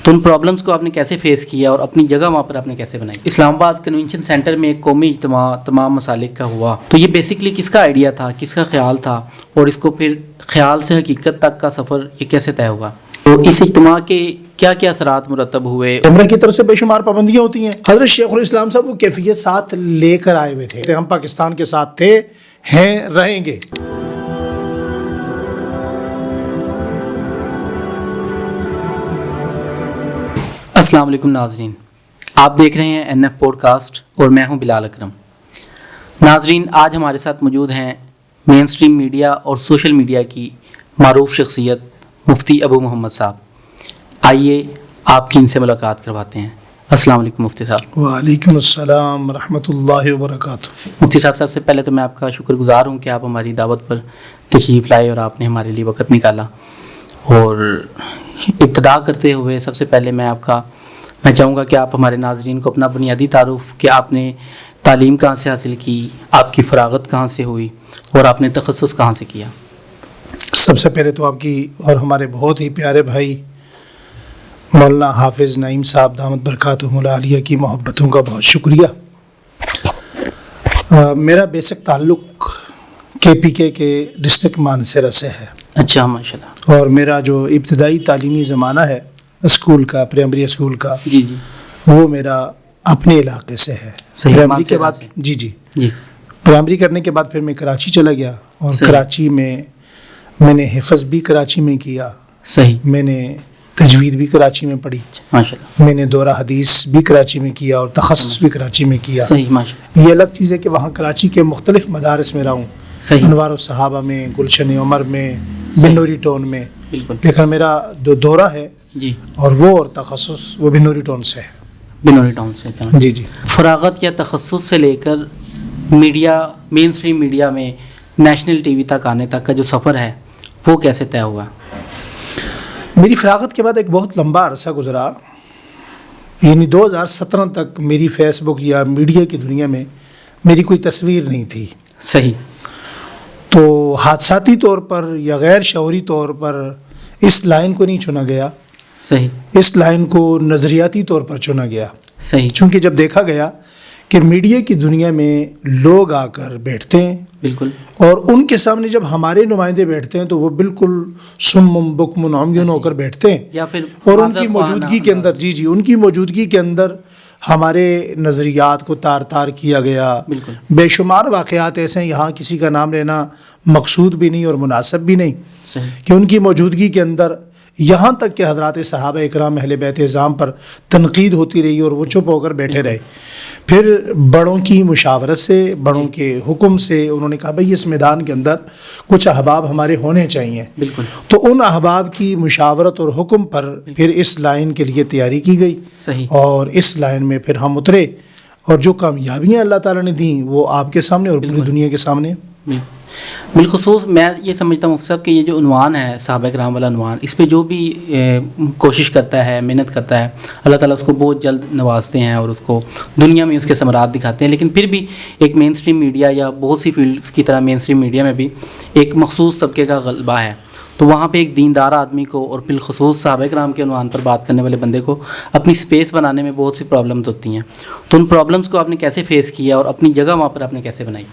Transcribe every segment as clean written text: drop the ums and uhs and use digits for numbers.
تو ان پرابلمس کو آپ نے کیسے فیس کیا اور اپنی جگہ وہاں پر آپ نے کیسے بنائی؟ اسلام آباد کنونشن سینٹر میں ایک قومی اجتماع تمام مسالک کا ہوا، تو یہ بیسکلی کس کا آئیڈیا تھا، کس کا خیال تھا، اور اس کو پھر خیال سے حقیقت تک کا سفر یہ کیسے طے ہوا؟ تو اس اجتماع کے کیا کیا اثرات مرتب ہوئے؟ عمرہ کی طرف سے بے شمار پابندیاں ہوتی ہیں. حضرت شیخ الاسلام صاحب وہ کیفیت ساتھ لے کر آئے ہوئے تھے. ہم پاکستان کے ساتھ تھے، ہیں، رہیں گے. السلام علیکم ناظرین، آپ دیکھ رہے ہیں NF پوڈ کاسٹ اور میں ہوں بلال اکرم. ناظرین، آج ہمارے ساتھ موجود ہیں مین سٹریم میڈیا اور سوشل میڈیا کی معروف شخصیت مفتی ابو محمد صاحب. آئیے آپ کی ان سے ملاقات کرواتے ہیں. السلام علیکم مفتی صاحب. وعلیکم السلام ورحمۃ اللہ وبرکاتہ. مفتی صاحب، سب سے پہلے تو میں آپ کا شکر گزار ہوں کہ آپ ہماری دعوت پر تشریف لائے اور آپ نے ہمارے لیے وقت نکالا. اور ابتدا کرتے ہوئے سب سے پہلے میں چاہوں گا کہ آپ ہمارے ناظرین کو اپنا بنیادی تعارف، کہ آپ نے تعلیم کہاں سے حاصل کی، آپ کی فراغت کہاں سے ہوئی اور آپ نے تخصص کہاں سے کیا؟ سب سے پہلے تو آپ کی اور ہمارے بہت ہی پیارے بھائی مولانا حافظ نعیم صاحب دامت برکاتہم العالیہ کی محبتوں کا بہت شکریہ. میرا بیسک تعلق KPK کے ڈسٹرکٹ مانسہرہ سے ہے. اچھا، ماشاء اللہ. اور میرا جو ابتدائی تعلیمی زمانہ ہے اسکول کا، پرائمری اسکول کا، جی وہ میرا اپنے علاقے سے ہے. پرائمری کے بعد جی پرائمری کرنے کے بعد پھر میں کراچی چلا گیا، اور کراچی میں نے حفظ بھی کراچی میں کیا. صحیح. میں نے تجوید بھی کراچی میں پڑھی. ماشاءاللہ. میں نے دورہ حدیث بھی کراچی میں کیا اور تخصص بھی کراچی میں کیا. صحیح، ماشاءاللہ. یہ الگ چیز ہے کہ وہاں کراچی کے مختلف مدارس میں رہا ہوں. صحیح. انوار الصحابہ میں، گلشن عمر میں، بنوری ٹون میں. بالکل. لیکن میرا جو دورہ ہے جی، اور وہ اور تخصص وہ بنوری ٹون سے ہے. بنوری ٹاؤن سے. جی. فراغت یا تخصص سے لے کر میڈیا، مین سٹریم میڈیا میں نیشنل ٹی وی تک آنے تک کا جو سفر ہے وہ کیسے طے ہوا؟ میری فراغت کے بعد ایک بہت لمبا عرصہ گزرا، یعنی 2017 تک میری فیس بک یا میڈیا کی دنیا میں میری کوئی تصویر نہیں تھی. صحیح. تو حادثاتی طور پر یا غیر شعوری طور پر اس لائن کو نہیں چنا گیا. صحیح. اس لائن کو نظریاتی طور پر چنا گیا. صحیح. چونکہ جب دیکھا گیا کہ میڈیا کی دنیا میں لوگ آ کر بیٹھتے ہیں، بالکل، اور ان کے سامنے جب ہمارے نمائندے بیٹھتے ہیں تو وہ بالکل سم بکم عمیون ہو کر بیٹھتے ہیں، یا پھر اور ان کی موجودگی کے اندر ان کی موجودگی کے اندر ہمارے نظریات کو تار تار کیا گیا. بالکل. بے شمار واقعات ایسے ہیں، یہاں کسی کا نام لینا مقصود بھی نہیں اور مناسب بھی نہیں. صحیح. کہ ان کی موجودگی کے اندر یہاں تک کہ حضرات صحابہ اکرام اہل بیت اعظام پر تنقید ہوتی رہی اور وہ چپ ہو کر بیٹھے رہے. پھر بڑوں کی مشاورت سے، بڑوں کے حکم سے انہوں نے کہا بھائی اس میدان کے اندر کچھ احباب ہمارے ہونے چاہیے. بالکل. تو ان احباب کی مشاورت اور حکم پر پھر اس لائن کے لیے تیاری کی گئی. صحیح. اور اس لائن میں پھر ہم اترے، اور جو کامیابیاں اللہ تعالیٰ نے دیں وہ آپ کے سامنے اور پوری دنیا کے سامنے. بالخصوص میں یہ سمجھتا ہوں مفتی صاحب کہ یہ جو عنوان ہے صحابہ کرام والا عنوان، اس پہ جو بھی کوشش کرتا ہے، محنت کرتا ہے، اللہ تعالیٰ اس کو بہت جلد نوازتے ہیں اور اس کو دنیا میں اس کے ثمرات دکھاتے ہیں. لیکن پھر بھی ایک مین سٹریم میڈیا یا بہت سی فیلڈس کی طرح مین سٹریم میڈیا میں بھی ایک مخصوص طبقے کا غلبہ ہے. تو وہاں پہ ایک دیندار آدمی کو اور بالخصوص صحابہ کرام کے عنوان پر بات کرنے والے بندے کو اپنی سپیس بنانے میں بہت سی پرابلمز ہوتی ہیں. تو ان پرابلمز کو آپ نے کیسے فیس کیا اور اپنی جگہ وہاں پر آپ نے کیسے بنائی؟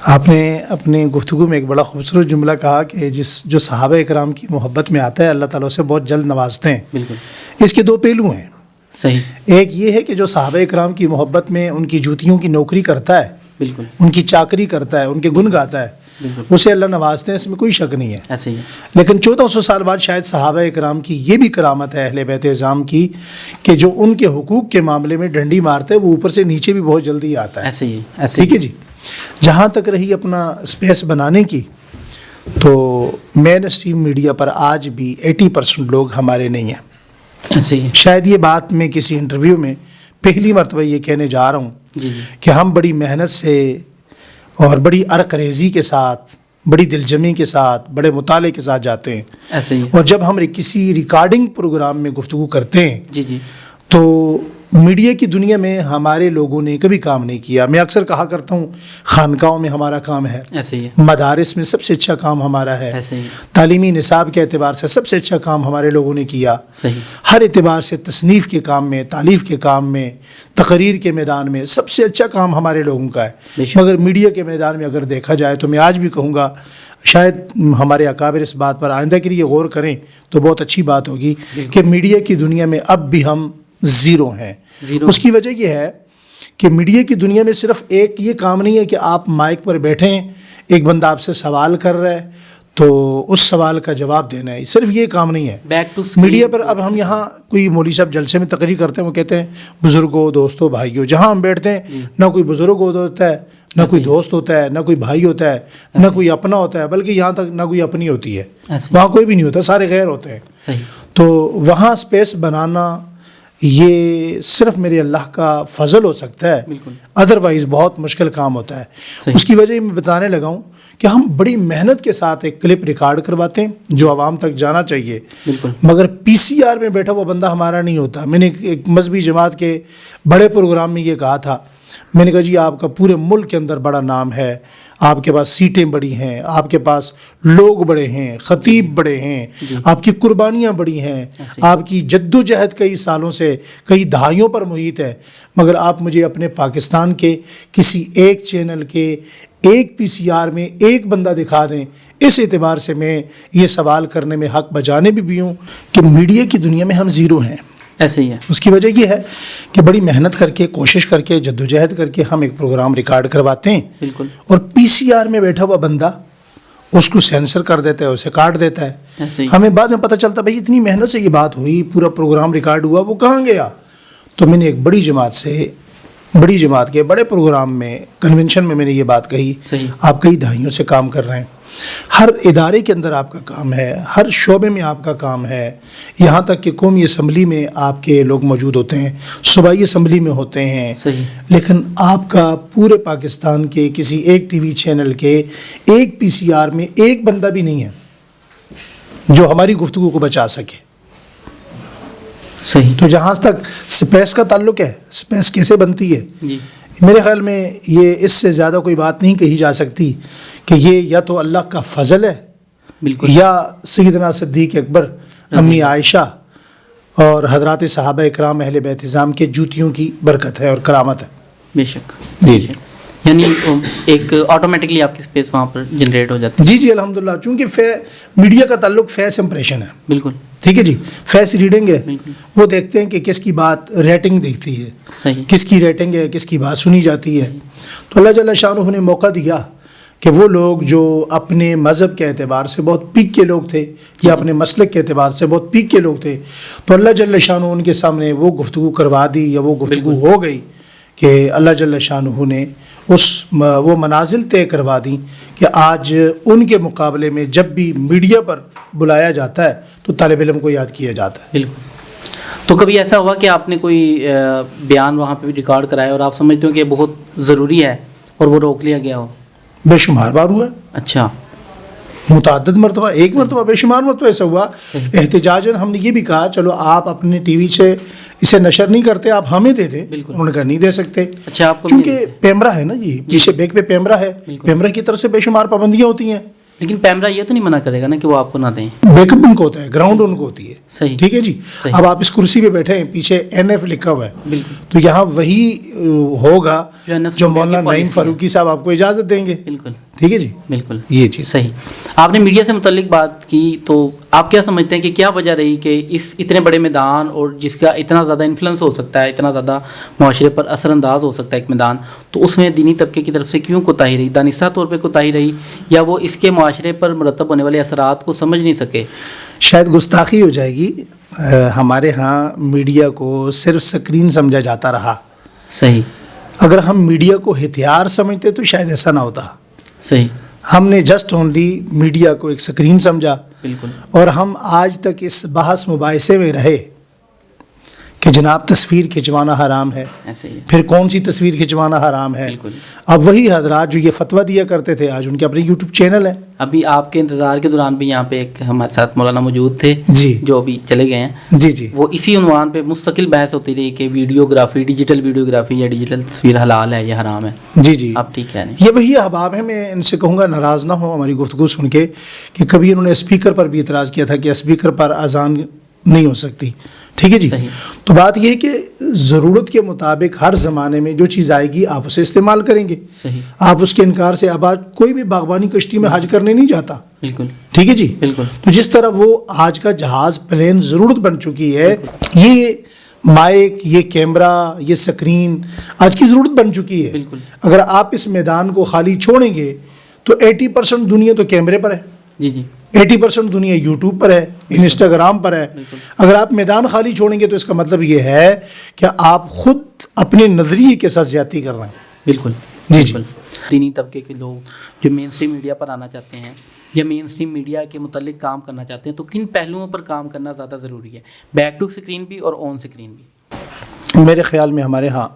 آپ نے اپنے گفتگو میں ایک بڑا خوبصورت جملہ کہا کہ جو صحابہ اکرام کی محبت میں آتا ہے اللہ تعالیٰ اسے بہت جلد نوازتے ہیں. بالکل. اس کے 2 پہلو ہیں. صحیح. ایک یہ ہے کہ جو صحابہ اکرام کی محبت میں ان کی جوتیوں کی نوکری کرتا ہے، بالکل، ان کی چاکری کرتا ہے، ان کے گن گاتا ہے، بالکل، اسے اللہ نوازتے ہیں، اس میں کوئی شک نہیں ہے. ایسے ہی. لیکن 1400 سال بعد شاید صحابہ اکرام کی یہ بھی کرامت ہے اہل بیت اعظام کی کہ جو ان کے حقوق کے معاملے میں ڈنڈی مارتا ہے وہ اوپر سے نیچے بھی بہت جلدی آتا ہے. ایسے ہی. ٹھیک ہے جی. جہاں تک رہی اپنا اسپیس بنانے کی، تو مین اسٹریم میڈیا پر آج بھی 80% لوگ ہمارے نہیں ہیں. ایسے ہی. شاید یہ بات میں کسی انٹرویو میں پہلی مرتبہ یہ کہنے جا رہا ہوں جی. کہ ہم بڑی محنت سے اور بڑی عرق ریزی کے ساتھ، بڑی دلجمی کے ساتھ، بڑے مطالعے کے ساتھ جاتے ہیں. ایسے ہی. اور جب ہم کسی ریکارڈنگ پروگرام میں گفتگو کرتے ہیں جی، تو میڈیا کی دنیا میں ہمارے لوگوں نے کبھی کام نہیں کیا. میں اکثر کہا کرتا ہوں خانقاہوں میں ہمارا کام ہے, ایسے ہی ہے, مدارس میں سب سے اچھا کام ہمارا ہے, ایسے ہی, تعلیمی نصاب کے اعتبار سے سب سے اچھا کام ہمارے لوگوں نے کیا, صحیح, ہر اعتبار سے تصنیف کے کام میں, تالیف کے کام میں, تقریر کے میدان میں سب سے اچھا کام ہمارے لوگوں کا ہے. مگر میڈیا کے میدان میں اگر دیکھا جائے تو میں آج بھی کہوں گا, شاید ہمارے اکابر اس بات پر آئندہ کے لیے غور کریں تو بہت اچھی بات ہوگی کہ میڈیا کی دنیا میں اب بھی ہم زیرو ہیں. اس کی وجہ یہ ہے کہ میڈیا کی دنیا میں صرف ایک یہ کام نہیں ہے کہ آپ مائک پر بیٹھیں, ایک بندہ آپ سے سوال کر رہا ہے تو اس سوال کا جواب دینا ہے, صرف یہ کام نہیں ہے. میڈیا پر اب ہم یہاں کوئی مولوی صاحب جلسے میں تقریر کرتے ہیں, وہ کہتے ہیں بزرگوں, دوستوں, بھائیوں. جہاں ہم بیٹھتے ہیں نہ کوئی بزرگ ہوتا ہے, نہ کوئی دوست ہوتا ہے, نہ کوئی بھائی ہوتا ہے, نہ کوئی اپنا ہوتا ہے, بلکہ یہاں تک نہ کوئی اپنی ہوتی ہے, وہاں کوئی بھی نہیں ہوتا, سارے غیر ہوتے ہیں. تو وہاں اسپیس بنانا یہ صرف میرے اللہ کا فضل ہو سکتا ہے, ادروائز بہت مشکل کام ہوتا ہے. اس کی وجہ میں بتانے لگا ہوں کہ ہم بڑی محنت کے ساتھ ایک کلپ ریکارڈ کرواتے ہیں جو عوام تک جانا چاہیے, مگر پی سی آر میں بیٹھا وہ بندہ ہمارا نہیں ہوتا. میں نے ایک مذہبی جماعت کے بڑے پروگرام میں یہ کہا تھا, میں نے کہا جی آپ کا پورے ملک کے اندر بڑا نام ہے, آپ کے پاس سیٹیں بڑی ہیں, آپ کے پاس لوگ بڑے ہیں, خطیب بڑے ہیں, آپ کی قربانیاں بڑی ہیں, آپ کی جد و جہد کئی سالوں سے, کئی دہائیوں پر محیط ہے, مگر آپ مجھے اپنے پاکستان کے کسی ایک چینل کے ایک پی سی آر میں ایک بندہ دکھا دیں. اس اعتبار سے میں یہ سوال کرنے میں حق بجانے بھی ہوں کہ میڈیا کی دنیا میں ہم زیرو ہیں. ایسے ہی ہے. اس کی وجہ یہ ہے کہ بڑی محنت کر کے, کوشش کر کے, جدوجہد کر کے ہم ایک پروگرام ریکارڈ کرواتے ہیں, بالکل, اور پی سی آر میں بیٹھا ہوا بندہ اس کو سینسر کر دیتا ہے, اسے کاٹ دیتا ہے. ہمیں بعد میں پتہ چلتا بھائی اتنی محنت سے یہ بات ہوئی, پورا پروگرام ریکارڈ ہوا, وہ کہاں گیا. تو میں نے ایک بڑی جماعت کے بڑے پروگرام میں, کنونشن میں نے یہ بات کہی, آپ کئی دہائیوں سے کام کر رہے ہیں, ہر ادارے کے اندر آپ کا کام ہے, ہر شعبے میں آپ کا کام ہے, یہاں تک کہ قومی اسمبلی میں آپ کے لوگ موجود ہوتے ہیں, صوبائی اسمبلی میں ہوتے ہیں, لیکن آپ کا پورے پاکستان کے کسی ایک ٹی وی چینل کے ایک پی سی آر میں ایک بندہ بھی نہیں ہے جو ہماری گفتگو کو بچا سکے. صحیح. تو جہاں تک سپیس کا تعلق ہے, سپیس کیسے بنتی ہے, میرے خیال میں یہ اس سے زیادہ کوئی بات نہیں کہی جا سکتی کہ یہ یا تو اللہ کا فضل ہے, یا سیدنا صدیق اکبر, امی عائشہ اور حضرات صحابہ اکرام اہل بیت اعظام کے جوتیوں کی برکت ہے اور کرامت ہے. بے شک. جی, یعنی ایک آٹومیٹکلی آپ کی اسپیس وہاں پر جنریٹ ہو جاتی ہے. جی الحمدللہ, چونکہ میڈیا کا تعلق فیس امپریشن ہے. بالکل ٹھیک ہے جی, فیس ریڈنگ ہے. وہ دیکھتے ہیں کہ کس کی بات ریٹنگ دیکھتی ہے, صحیح, کس کی ریٹنگ ہے, کس کی بات سنی جاتی ہے. تو اللہ جل شانہ نے موقع دیا کہ وہ لوگ جو اپنے مذہب کے اعتبار سے بہت پیک کے لوگ تھے, یا اپنے مسلک کے اعتبار سے بہت پیک کے لوگ تھے, تو اللہ جل شانہ ان کے سامنے وہ گفتگو کروا دی, یا وہ گفتگو ہو گئی کہ اللہ جل شانہ نے وہ منازل طے کروا دیں کہ آج ان کے مقابلے میں جب بھی میڈیا پر بلایا جاتا ہے تو طالب علم کو یاد کیا جاتا ہے. بالکل. تو کبھی ایسا ہوا کہ آپ نے کوئی بیان وہاں پہ بھی ریکارڈ کرایا اور آپ سمجھتے ہو کہ بہت ضروری ہے اور وہ روک لیا گیا ہو؟ بے شمار بار ہوا ہے. اچھا, متعدد مرتبہ, ایک مرتبہ بے شمار مرتبہ ایسا ہوا. احتجاجاً ہم نے یہ بھی کہا چلو آپ اپنے ٹی وی سے اسے نشر نہیں کرتے, آپ ہمیں دے دیں. انہوں نے کہا نہیں دے سکتے. اچھا, آپ کو چونکہ پیمرا ہے نا جی, پیچھے بیک پہ پیمرا ہے, پیمرا کی طرف سے بے شمار پابندیاں ہوتی ہیں. لیکن پیمرا یہ تو نہیں منع کرے گا نا کہ وہ آپ کو نہ دیں. بیک اپ ان کو ہوتا ہے, گراؤنڈ ان کو ہوتی ہے. صحیح, ٹھیک ہے جی. اب آپ اس کرسی پہ بیٹھے ہیں, پیچھے NF لکھا ہوا ہے, تو یہاں وہی ہوگا جو مولانا نعیم فاروقی صاحب آپ کو اجازت دیں گے. بالکل ٹھیک ہے جی. بالکل یہ چیز صحیح. آپ نے میڈیا سے متعلق بات کی, تو آپ کیا سمجھتے ہیں کہ کیا وجہ رہی کہ اس اتنے بڑے میدان اور جس کا اتنا زیادہ انفلوئنس ہو سکتا ہے, اتنا زیادہ معاشرے پر اثر انداز ہو سکتا ہے ایک میدان, تو اس میں دینی طبقے کی طرف سے کیوں کوتاہی رہی, دانستہ طور پہ کوتاہی رہی, یا وہ اس کے معاشرے پر مرتب ہونے والے اثرات کو سمجھ نہیں سکے؟ شاید گستاخی ہو جائے گی. ہمارے ہاں میڈیا کو صرف سکرین سمجھا جاتا رہا. صحیح. اگر ہم میڈیا کو ہتھیار سمجھتے تو شاید ایسا نہ ہوتا. صحیح. ہم نے جسٹ اونلی میڈیا کو ایک سکرین سمجھا. بالکل. اور ہم آج تک اس بحث مباحثے میں رہے کہ جناب تصویر کھنچوانا حرام ہے، ایسے ہی پھر کون سی تصویر کھنچوانا حرام ہے. بالکل. اب وہی حضرات جو یہ فتویٰ دیا کرتے تھے آج ان کے اپنے یوٹیوب چینل ہیں. ابھی آپ کے انتظار کے دوران بھی یہاں پہ ایک ہمارے ساتھ مولانا موجود تھے جی جو ابھی چلے گئے ہیں. جی جی وہ اسی عنوان پہ مستقل بحث ہوتی رہی کہ ویڈیوگرافی، ڈیجیٹل ویڈیوگرافی یا ڈیجیٹل تصویر حلال ہے یا حرام ہے. جی جی آپ ٹھیک ہے نہیں. یہ وہی احباب ہیں. میں ان سے کہوں گا ناراض نہ ہوں ہماری گفتگو سن کے کہ کبھی انہوں نے اسپیکر پر بھی اعتراض کیا تھا کہ اسپیکر پر اذان نہیں ہو سکتی. ٹھیک ہے جی. صحیح. تو بات یہ ہے کہ ضرورت کے مطابق ہر زمانے میں جو چیز آئے گی آپ اسے استعمال کریں گے. صحیح. آپ اس کے انکار سے اب آج کوئی بھی باغبانی کشتی میں حج کرنے نہیں جاتا. بالکل. ٹھیک ہے جی. بالکل. تو جس طرح وہ آج کا جہاز پلین ضرورت بن چکی ہے، یہ مائک، یہ کیمرہ، یہ سکرین آج کی ضرورت بن چکی ہے. بالکل. اگر آپ اس میدان کو خالی چھوڑیں گے تو 80% دنیا تو کیمرے پر ہے، جی جی 80% دنیا یوٹیوب پر ہے، انسٹاگرام پر ہے. اگر آپ میدان خالی چھوڑیں گے تو اس کا مطلب یہ ہے کہ آپ خود اپنے نظریے کے ساتھ زیادتی کر رہے ہیں. بالکل. جی جی. دینی طبقے کے لوگ جو مین اسٹریم میڈیا پر آنا چاہتے ہیں یا مین اسٹریم میڈیا کے متعلق کام کرنا چاہتے ہیں تو کن پہلوؤں پر کام کرنا زیادہ ضروری ہے؟ بیک ٹو اسکرین بھی اور آن اسکرین بھی. میرے خیال میں ہمارے ہاں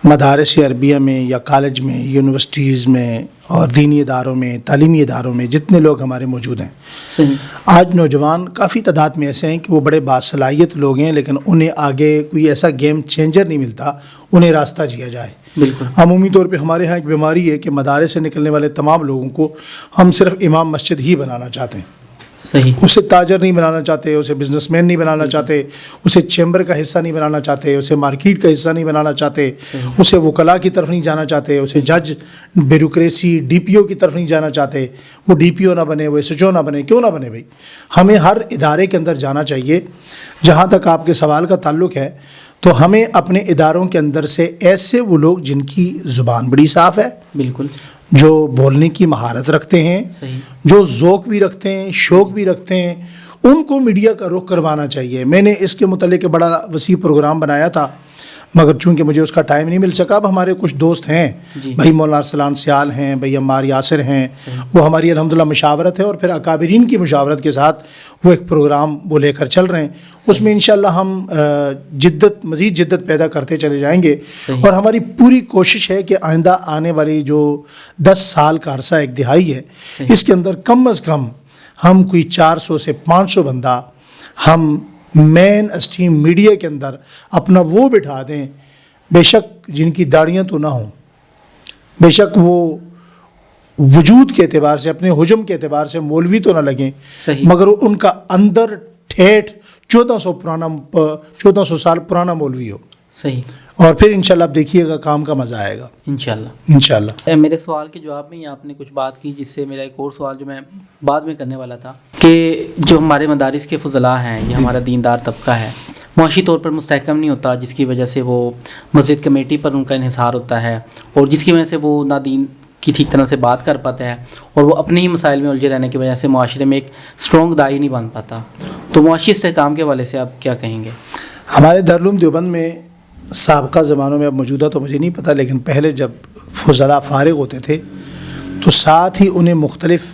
مدارس عربیہ میں یا کالج میں، یونیورسٹیز میں اور دینی اداروں میں، تعلیمی اداروں میں جتنے لوگ ہمارے موجود ہیں، صحیح. آج نوجوان کافی تعداد میں ایسے ہیں کہ وہ بڑے باصلاحیت لوگ ہیں لیکن انہیں آگے کوئی ایسا گیم چینجر نہیں ملتا انہیں راستہ دیا جائے. بالکل. عمومی طور پہ ہمارے ہاں ایک بیماری ہے کہ مدارس سے نکلنے والے تمام لوگوں کو ہم صرف امام مسجد ہی بنانا چاہتے ہیں. صحیح. اسے تاجر نہیں بنانا چاہتے، اسے بزنس مین نہیں بنانا چاہتے، اسے چیمبر کا حصہ نہیں بنانا چاہتے، اسے مارکیٹ کا حصہ نہیں بنانا چاہتے، اسے وکلاء کی طرف نہیں جانا چاہتے، اسے جج، بیوروکریسی، ڈی پی او کی طرف نہیں جانا چاہتے. وہ ڈی پی او نہ بنے، وہ ایس ایچ او نہ بنے. کیوں نہ بنے بھائی؟ ہمیں ہر ادارے کے اندر جانا چاہیے. جہاں تک آپ کے سوال کا تعلق ہے تو ہمیں اپنے اداروں کے اندر سے ایسے وہ لوگ جن کی زبان بڑی صاف ہے، بالکل. جو بولنے کی مہارت رکھتے ہیں، صحیح. جو ذوق بھی رکھتے ہیں، شوق بھی رکھتے ہیں، ان کو میڈیا کا رخ کروانا چاہیے. میں نے اس کے متعلق بڑا وسیع پروگرام بنایا تھا مگر چونکہ مجھے اس کا ٹائم نہیں مل سکا. اب ہمارے کچھ دوست ہیں، جی. بھائی مولانا ارسلان سیال ہیں، بھائی عمار یاسر ہیں، وہ ہماری الحمدللہ مشاورت ہے اور پھر اکابرین کی مشاورت کے ساتھ وہ ایک پروگرام وہ لے کر چل رہے ہیں. اس میں انشاءاللہ ہم مزید جدت پیدا کرتے چلے جائیں گے. اور ہماری پوری کوشش ہے کہ آئندہ آنے والی جو 10 سال کا عرصہ، ایک دہائی ہے، اس کے اندر کم از کم ہم کوئی 400 سے 500 بندہ ہم مین اسٹریم میڈیا کے اندر اپنا وہ بٹھا دیں، بے شک جن کی داڑیاں تو نہ ہوں، بے شک وہ وجود کے اعتبار سے، اپنے حجم کے اعتبار سے مولوی تو نہ لگیں، صحیح. مگر ان کا اندر ٹھیٹھ 1400 سال پرانا مولوی ہو. صحیح. اور پھر انشاءاللہ آپ دیکھیے گا کام کا مزہ آئے گا انشاءاللہ. انشاءاللہ. میرے سوال کے جواب میں ہی آپ نے کچھ بات کی جس سے میرا ایک اور سوال جو میں بعد میں کرنے والا تھا کہ جو ہمارے مدارس کے فضلاء ہیں، یہ ہمارا دیندار طبقہ ہے، معاشی طور پر مستحکم نہیں ہوتا، جس کی وجہ سے وہ مسجد کمیٹی پر ان کا انحصار ہوتا ہے اور جس کی وجہ سے وہ نہ دین کی ٹھیک طرح سے بات کر پاتا ہے اور وہ اپنے ہی مسائل میں الجھے رہنے کی وجہ سے معاشرے میں ایک اسٹرانگ داعی نہیں بن پاتا. تو معاشی استحکام کے حوالے سے آپ کیا کہیں گے؟ ہمارے دارالعلوم دیوبند میں سابقہ زمانوں میں، اب موجودہ تو مجھے نہیں پتہ، لیکن پہلے جب فضلاء فارغ ہوتے تھے تو ساتھ ہی انہیں مختلف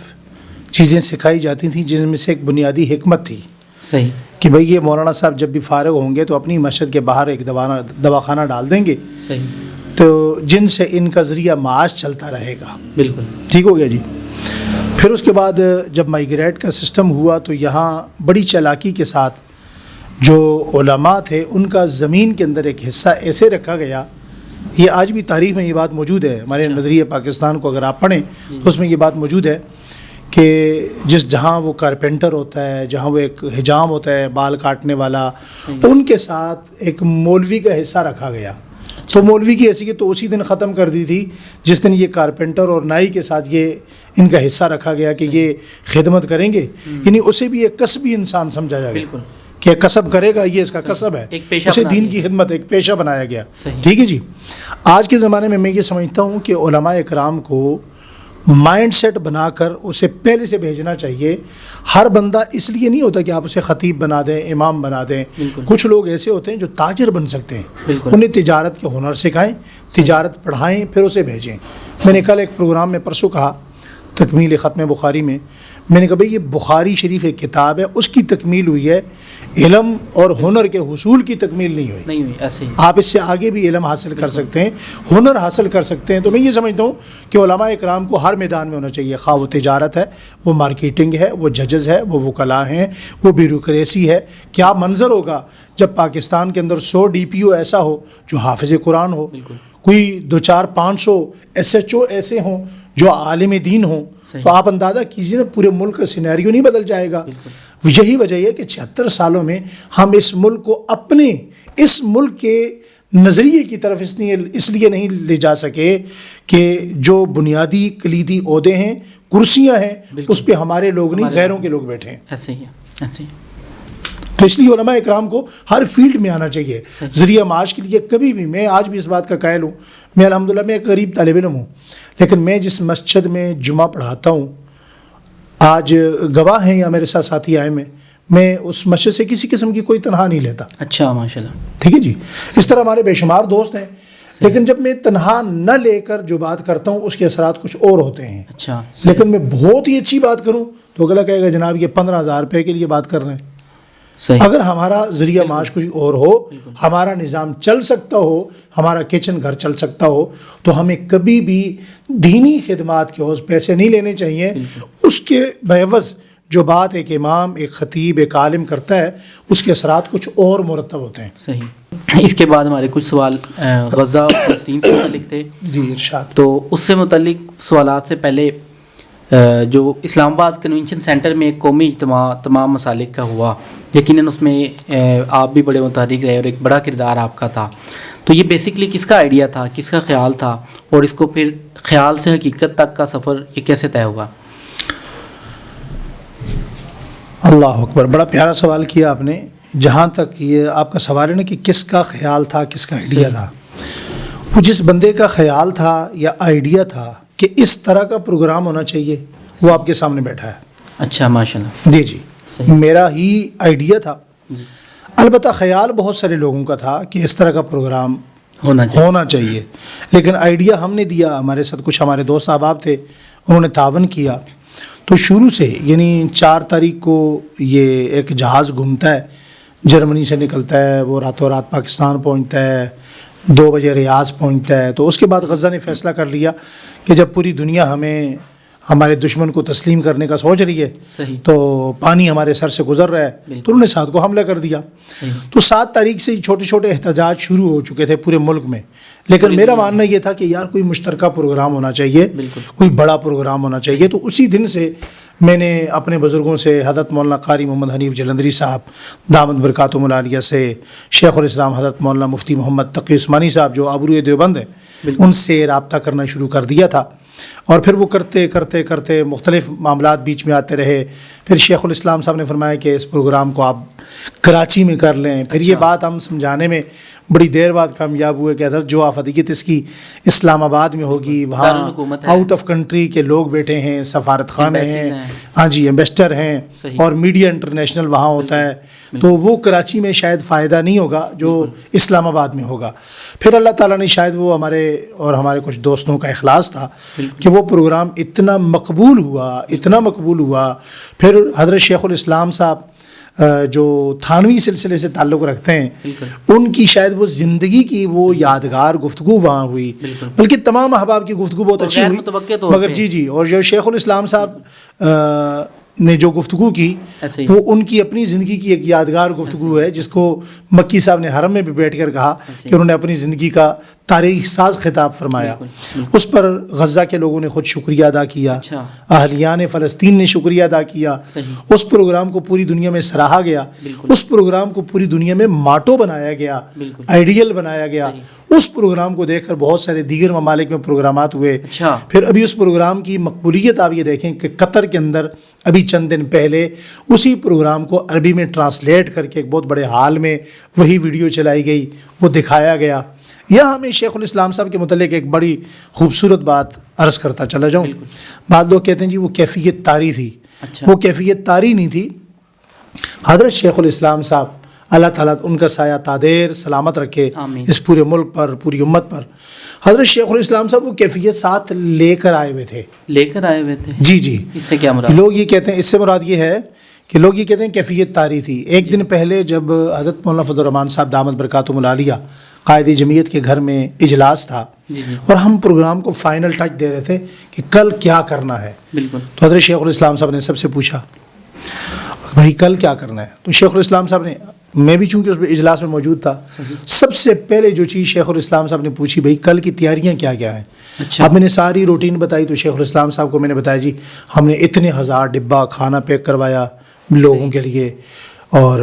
چیزیں سکھائی جاتی تھیں جن میں سے ایک بنیادی حکمت تھی. صحیح. کہ بھئی یہ مولانا صاحب جب بھی فارغ ہوں گے تو اپنی مسجد کے باہر ایک دواخانہ ڈال دیں گے، صحیح. تو جن سے ان کا ذریعہ معاش چلتا رہے گا. بالکل. ٹھیک ہو گیا جی. پھر اس کے بعد جب مائیگریٹ کا سسٹم ہوا تو یہاں بڑی چالاکی کے ساتھ جو علماء تھے ان کا زمین کے اندر ایک حصہ ایسے رکھا گیا، یہ آج بھی تاریخ میں یہ بات موجود ہے. ہمارے نظریہ پاکستان کو اگر آپ پڑھیں تو اس میں یہ بات موجود ہے کہ جہاں وہ کارپینٹر ہوتا ہے، جہاں وہ ایک حجام ہوتا ہے بال کاٹنے والا، ان کے ساتھ ایک مولوی کا حصہ رکھا گیا. تو مولوی کی حیثیت تو اسی دن ختم کر دی تھی جس دن یہ کارپینٹر اور نائی کے ساتھ یہ ان کا حصہ رکھا گیا کہ یہ خدمت کریں گے. یعنی اسے بھی ایک کسبی انسان سمجھا جائے گا کہ کسب کرے گا، یہ اس کا کسب ہے، اسے دین کی خدمت ایک پیشہ بنایا گیا. ٹھیک ہے جی. آج کے زمانے میں یہ سمجھتا ہوں کہ علماء اکرام کو مائنڈ سیٹ بنا کر اسے پہلے سے بھیجنا چاہیے. ہر بندہ اس لیے نہیں ہوتا کہ آپ اسے خطیب بنا دیں، امام بنا دیں. کچھ لوگ ایسے ہوتے ہیں جو تاجر بن سکتے ہیں، انہیں تجارت کے ہنر سکھائیں، تجارت پڑھائیں، پھر اسے بھیجیں. میں نے کل ایک پروگرام میں پرسوں کہا، تکمیل ختم بخاری میں میں نے کہا بھائی یہ بخاری شریف ایک کتاب ہے، اس کی تکمیل ہوئی ہے، علم اور ہنر کے حصول کی تکمیل نہیں ہوئی ایسے ہی آپ اس سے آگے بھی علم حاصل کر سکتے ہیں، ہنر حاصل کر سکتے ہیں۔ تو میں یہ سمجھتا ہوں کہ علماء اکرام کو ہر میدان میں ہونا چاہیے، خواہ وہ تجارت ہے، وہ مارکیٹنگ ہے، وہ ججز ہے، وہ وکلاء ہیں، وہ بیوروکریسی ہے۔ کیا منظر ہوگا جب پاکستان کے اندر 100 DPO ایسا ہو جو حافظ قرآن ہو، کوئی 200-500 SHO ایسے ہوں جو عالم دین ہوں، تو آپ اندازہ کیجیے نا پورے ملک کا سینیریو نہیں بدل جائے گا۔ یہی وجہ ہے کہ 76 سالوں میں ہم اس ملک کو اپنے اس ملک کے نظریے کی طرف اس لیے نہیں لے جا سکے کہ جو بنیادی کلیدی عہدے ہیں، کرسیاں ہیں، اس پہ ہمارے لوگ نہیں، غیروں کے لوگ بیٹھے ہیں۔ ایسے ہی ایسے ہی تو اس لیے علماء اکرام کو ہر فیلڈ میں آنا چاہیے ذریعہ معاش کے لیے۔ کبھی بھی میں آج بھی اس بات کا قائل ہوں، میں الحمدللہ میں ایک غریب طالب علم ہوں، لیکن میں جس مسجد میں جمعہ پڑھاتا ہوں، آج گواہ ہیں یا میرے ساتھ ساتھی آئے میں اس مسجد سے کسی قسم کی کوئی تنخواہ نہیں لیتا۔ اچھا ماشاءاللہ، ٹھیک ہے جی۔ اس طرح ہمارے بے شمار دوست ہیں، لیکن جب میں تنخواہ نہ لے کر جو بات کرتا ہوں اس کے اثرات کچھ اور ہوتے ہیں۔ اچھا، لیکن میں بہت ہی اچھی بات کروں تو اگلا کہے گا جناب یہ 15,000 روپے کے لیے بات کر رہے ہیں۔ صحیح۔ اگر ہمارا ذریعہ معاش کوئی اور ہو، ہمارا نظام چل سکتا ہو، ہمارا کچن گھر چل سکتا ہو، تو ہمیں کبھی بھی دینی خدمات کے عوض پیسے نہیں لینے چاہیے۔ اس کے بعوض جو بات ایک امام، ایک خطیب، ایک عالم کرتا ہے، اس کے اثرات کچھ اور مرتب ہوتے ہیں۔ صحیح۔ اس کے بعد ہمارے کچھ سوال غزہ اور فلسطین سے متعلق تھے جی ارشاد۔ تو اس سے متعلق سوالات سے پہلے جو اسلام آباد کنونشن سینٹر میں ایک قومی اجتماع تمام مسالک کا ہوا، یقیناً اس میں آپ بھی بڑے متحرک رہے اور ایک بڑا کردار آپ کا تھا، تو یہ بیسکلی کس کا آئیڈیا تھا، کس کا خیال تھا، اور اس کو پھر خیال سے حقیقت تک کا سفر یہ کیسے طے ہوا؟ اللہ اکبر، بڑا پیارا سوال کیا آپ نے۔ جہاں تک یہ آپ کا سوال ہے نا کہ کس کا خیال تھا، کس کا آئیڈیا تھا، وہ جس بندے کا خیال تھا یا آئیڈیا تھا کہ اس طرح کا پروگرام ہونا چاہیے، وہ آپ کے سامنے بیٹھا ہے۔ اچھا ماشاءاللہ۔ جی جی، میرا ہی آئیڈیا تھا، البتہ خیال بہت سارے لوگوں کا تھا کہ اس طرح کا پروگرام ہونا چاہیے، لیکن آئیڈیا ہم نے دیا، ہمارے ساتھ کچھ ہمارے دوست احباب تھے، انہوں نے تعاون کیا۔ تو شروع سے یعنی 4 تاریخ کو یہ ایک جہاز گھومتا ہے، جرمنی سے نکلتا ہے، وہ راتوں رات پاکستان پہنچتا ہے، 2 بجے ریاض پہنچتا ہے۔ تو اس کے بعد غزہ نے فیصلہ کر لیا کہ جب پوری دنیا ہمیں ہمارے دشمن کو تسلیم کرنے کا سوچ رہی ہے تو پانی ہمارے سر سے گزر رہا ہے، تو انہوں نے 7 کو حملہ کر دیا۔ تو 7 تاریخ سے چھوٹے چھوٹے احتجاج شروع ہو چکے تھے پورے ملک میں، لیکن میرا ماننا یہ تھا کہ یار کوئی مشترکہ پروگرام ہونا چاہیے، کوئی بڑا پروگرام ہونا چاہیے۔ تو اسی دن سے میں نے اپنے بزرگوں سے، حضرت مولانا قاری محمد حنیف جلندری صاحب دامت برکاتہم العالیہ سے، شیخ الاسلام حضرت مولانا مفتی محمد تقی عثمانی صاحب جو آبروئے دیوبند ہیں، ان سے رابطہ کرنا شروع کر دیا تھا، اور پھر وہ کرتے کرتے کرتے مختلف معاملات بیچ میں آتے رہے۔ پھر شیخ الاسلام صاحب نے فرمایا کہ اس پروگرام کو آپ کراچی میں کر لیں۔ پھر یہ بات ہم سمجھانے میں بڑی دیر بعد کامیاب ہوئے کہ حضرت جو افادیت اس کی اسلام آباد میں ہوگی، وہاں آؤٹ آف کنٹری کے لوگ بیٹھے ہیں، سفارت خانے ہیں، ہاں جی ایمبیسڈر ہیں، اور میڈیا انٹرنیشنل وہاں ہوتا ہے، تو وہ کراچی میں شاید فائدہ نہیں ہوگا جو اسلام آباد میں ہوگا۔ پھر اللہ تعالیٰ نے شاید وہ ہمارے کچھ دوستوں کا اخلاص تھا کہ وہ پروگرام اتنا مقبول ہوا۔ پھر حضرت شیخ الاسلام صاحب جو تھانوی سلسلے سے تعلق رکھتے ہیں، ان کی شاید وہ زندگی کی وہ یادگار گفتگو وہاں ہوئی، بلکہ تمام احباب کی گفتگو بہت اچھی ہوئی، مگر جی اور جو شیخ الاسلام صاحب نے جو گفتگو کی وہ ان کی اپنی زندگی کی ایک یادگار گفتگو ہے، جس کو مکی صاحب نے حرم میں بھی بیٹھ کر کہا کہ انہوں نے اپنی زندگی کا تاریخ ساز خطاب فرمایا۔ اس پر غزہ کے لوگوں نے خود شکریہ ادا کیا، اہلیان فلسطین نے شکریہ ادا کیا، اس پروگرام کو پوری دنیا میں سراہا گیا، اس پروگرام کو پوری دنیا میں ماٹو بنایا گیا، آئیڈیل بنایا گیا۔ اس پروگرام کو دیکھ کر بہت سارے دیگر ممالک میں پروگرامات ہوئے۔ پھر ابھی اس پروگرام کی مقبولیت آپ یہ دیکھیں کہ قطر کے اندر ابھی چند دن پہلے اسی پروگرام کو عربی میں ٹرانسلیٹ کر کے ایک بہت بڑے ہال میں وہی ویڈیو چلائی گئی، وہ دکھایا گیا۔ یہاں میں شیخ الاسلام صاحب کے متعلق ایک بڑی خوبصورت بات عرض کرتا چلا جاؤں۔ بعض لوگ کہتے ہیں جی وہ کیفیت طاری تھی، وہ کیفیت طاری نہیں تھی۔ حضرت شیخ الاسلام صاحب اللہ تعالیٰ ان کا سایہ تادیر سلامت رکھے آمین۔ اس پورے ملک پر، پوری امت پر۔ حضرت شیخ الاسلام صاحب وہ کیفیت ساتھ لے کر آئے ہوئے تھے۔ لے کر آئے ہوئے تھے؟ جی جی، اس سے کیا مراد؟ لوگ یہ کہتے ہیں، اس سے مراد یہ ہے کہ لوگ یہ کہتے ہیں کیفیت طاری تھی۔ ایک دن پہلے جب حضرت مولانا فضل الرحمان صاحب دامت برکاتہم العالیہ قائد جمعیت کے گھر میں اجلاس تھا، اور ہم پروگرام کو فائنل ٹچ دے رہے تھے کہ کل کیا کرنا ہے۔ بالکل۔ تو حضرت شیخ الاسلام صاحب نے سب سے پوچھا بھائی کل کیا کرنا ہے؟ تو شیخ الاسلام صاحب نے، میں بھی چونکہ اس اجلاس میں موجود تھا، سب سے پہلے جو چیز شیخ الاسلام صاحب نے پوچھی بھائی کل کی تیاریاں کیا کیا ہیں۔ اچھا۔ اب میں نے ساری روٹین بتائی تو شیخ الاسلام صاحب کو میں نے بتایا جی ہم نے اتنے 1000 ڈبہ کھانا پیک کروایا لوگوں کے لیے، اور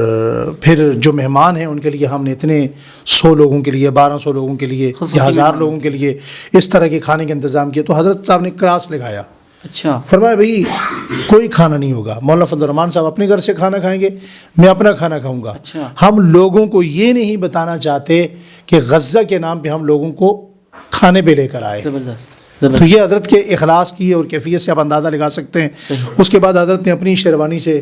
پھر جو مہمان ہیں ان کے لیے ہم نے اتنے 100 لوگوں کے لیے، 1200 لوگوں کے لیے یا 1000 لوگوں کے لیے اس طرح کے کھانے کا انتظام کیا۔ تو حضرت صاحب نے کراس لگایا، اچھا، فرمایا بھائی کوئی کھانا نہیں ہوگا، مولانا فضل الرحمان صاحب اپنے گھر سے کھانا کھائیں گے، میں اپنا کھانا کھاؤں گا۔ اچھا۔ ہم لوگوں کو یہ نہیں بتانا چاہتے کہ غزہ کے نام پہ ہم لوگوں کو کھانے پہ لے کر آئے۔ زبردست تو زبردست۔ یہ حضرت کے اخلاص کی اور کیفیت سے آپ اندازہ لگا سکتے ہیں۔ صحیح۔ اس کے بعد حضرت نے اپنی شیروانی سے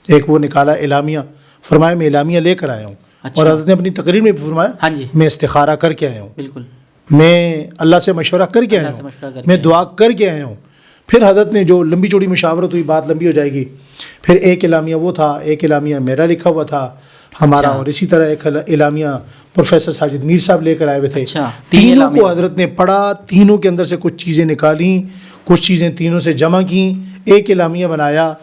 ایک وہ نکالا اعلامیہ، فرمایا میں اعلامیہ لے کر آیا ہوں۔ اچھا۔ اور حضرت نے اپنی تقریر میں فرمایا ہاں جی، میں استخارہ کر کے آیا ہوں، بالکل۔ میں اللہ سے مشورہ کر کے آیا اللہ سے ہوں، مشورہ کر کے میں آیا دعا کر کے آیا ہوں۔ پھر حضرت نے جو لمبی چوڑی مشاورت ہوئی، بات لمبی ہو جائے گی، پھر ایک اعلامیہ وہ تھا، ایک اعلامیہ میرا لکھا ہوا تھا ہمارا، اچھا۔ اور اسی طرح ایک اعلامیہ پروفیسر ساجد میر صاحب لے کر آئے ہوئے تھے۔ اچھا، تین تینوں اعلامیہ۔ کو حضرت نے پڑھا، تینوں کے اندر سے کچھ چیزیں نکالیں، کچھ چیزیں تینوں سے جمع کیں، ایک اعلامیہ بنایا،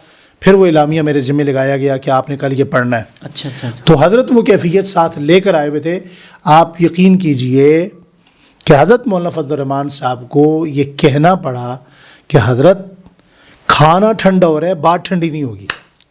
پھر وہ اعلامیہ میرے ذمہ لگایا گیا کہ آپ نے کل یہ پڑھنا ہے۔ اچھا اچھا اچھا۔ تو حضرت وہ کیفیت ساتھ لے کر آئے ہوئے تھے۔ آپ یقین کیجئے کہ حضرت مولانا فضل الرحمان صاحب کو یہ کہنا پڑا کہ حضرت کھانا ٹھنڈا ہو رہا ہے، بات ٹھنڈی نہیں ہوگی۔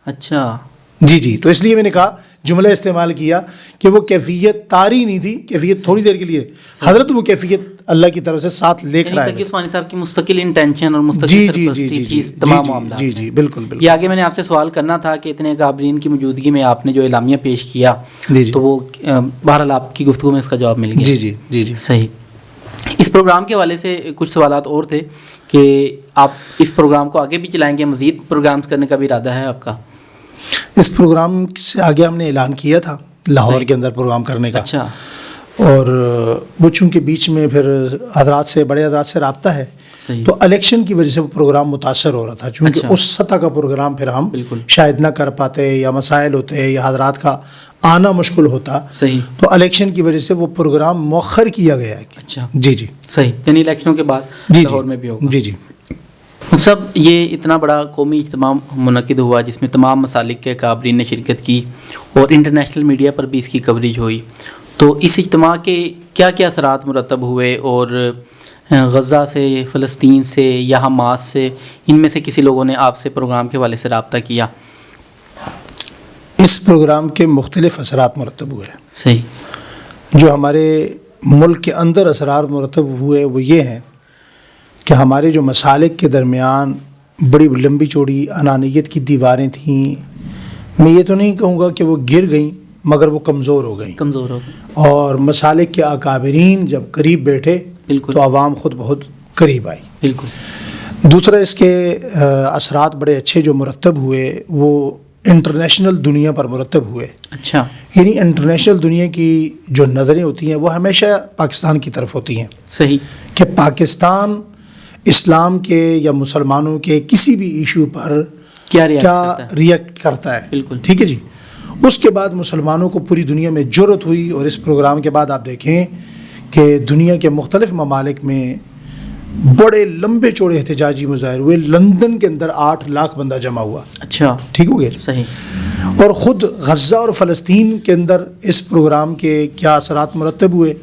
اچھا، جی جی، تو اس لیے میں نے کہا جملہ استعمال کیا کہ وہ کیفیت طاری نہیں تھی، کیفیت تھوڑی دیر کے لیے، حضرت وہ کیفیت اللہ کی طرف سے ساتھ لے کر یعنی آئے تقی عثمانی صاحب کی مستقل انٹینشن اور جی مستقل جی جی سرپرستی جی تھی جی تمام معاملات جی میں۔ جی بالکل بالکل۔ یہ آگے میں نے آپ سے سوال کرنا تھا کہ اتنے کابرین کی موجودگی میں آپ نے جو اعلامیہ پیش کیا، جی جی تو وہ بہرحال آپ کی گفتگو میں اس کا جواب مل گیا۔ جی جی جی جی۔ صحیح۔ اس پروگرام کے حوالے سے کچھ سوالات اور تھے کہ آپ اس پروگرام کو آگے بھی چلائیں گے، مزید پروگرامز کرنے کا بھی ارادہ ہے آپ کا؟ اس پروگرام سے آگے ہم نے اعلان کیا تھا لاہور کے اندر پروگرام کرنے کا، اچھا، اور وہ چونکہ بیچ میں پھر حضرات سے، بڑے حضرات سے رابطہ ہے، صحیح، تو الیکشن کی وجہ سے وہ پروگرام متاثر ہو رہا تھا، چونکہ اچھا۔ اس سطح کا پروگرام پھر ہم بالکل۔ شاید نہ کر پاتے، یا مسائل ہوتے یا حضرات کا آنا مشکل ہوتا، صحیح، تو الیکشن کی وجہ سے وہ پروگرام مؤخر کیا گیا ہے۔ اچھا، جی جی صحیح، یعنی الیکشنوں کے بعد جی لاہور میں بھی ہوگا۔ جی جی سب یہ اتنا بڑا قومی اجتماع منعقد ہوا جس میں تمام مسالک کے کابرین نے شرکت کی اور انٹرنیشنل میڈیا پر بھی اس کی کوریج ہوئی، تو اس اجتماع کے کیا کیا اثرات مرتب ہوئے، اور غزہ سے، فلسطین سے یا حماس سے، ان میں سے کسی لوگوں نے آپ سے پروگرام کے حوالے سے رابطہ کیا؟ اس پروگرام کے مختلف اثرات مرتب ہوئے۔ صحیح، جو ہمارے ملک کے اندر اثرات مرتب ہوئے وہ یہ ہیں کہ ہمارے جو مسالک کے درمیان بڑی لمبی چوڑی انانیت کی دیواریں تھیں، میں یہ تو نہیں کہوں گا کہ وہ گر گئیں، مگر وہ کمزور ہو گئیں، کمزور ہو گئے، اور مسالک کے اکابرین جب قریب بیٹھے بالکل تو عوام خود بہت قریب آئی۔ بالکل، دوسرا اس کے اثرات بڑے اچھے جو مرتب ہوئے وہ انٹرنیشنل دنیا پر مرتب ہوئے۔ اچھا، یعنی انٹرنیشنل دنیا کی جو نظریں ہوتی ہیں وہ ہمیشہ پاکستان کی طرف ہوتی ہیں صحیح، کہ پاکستان اسلام کے یا مسلمانوں کے کسی بھی ایشو پر کیا ریئیکٹ کرتا ہے۔ بالکل، ٹھیک ہے جی۔ اس کے بعد مسلمانوں کو پوری دنیا میں جرأت ہوئی، اور اس پروگرام کے بعد آپ دیکھیں کہ دنیا کے مختلف ممالک میں بڑے لمبے چوڑے احتجاجی مظاہر ہوئے۔ لندن کے اندر 8 لاکھ بندہ جمع ہوا۔ اچھا، ٹھیک ہو گیا۔ صحیح، اور خود غزہ اور فلسطین کے اندر اس پروگرام کے کیا اثرات مرتب ہوئے،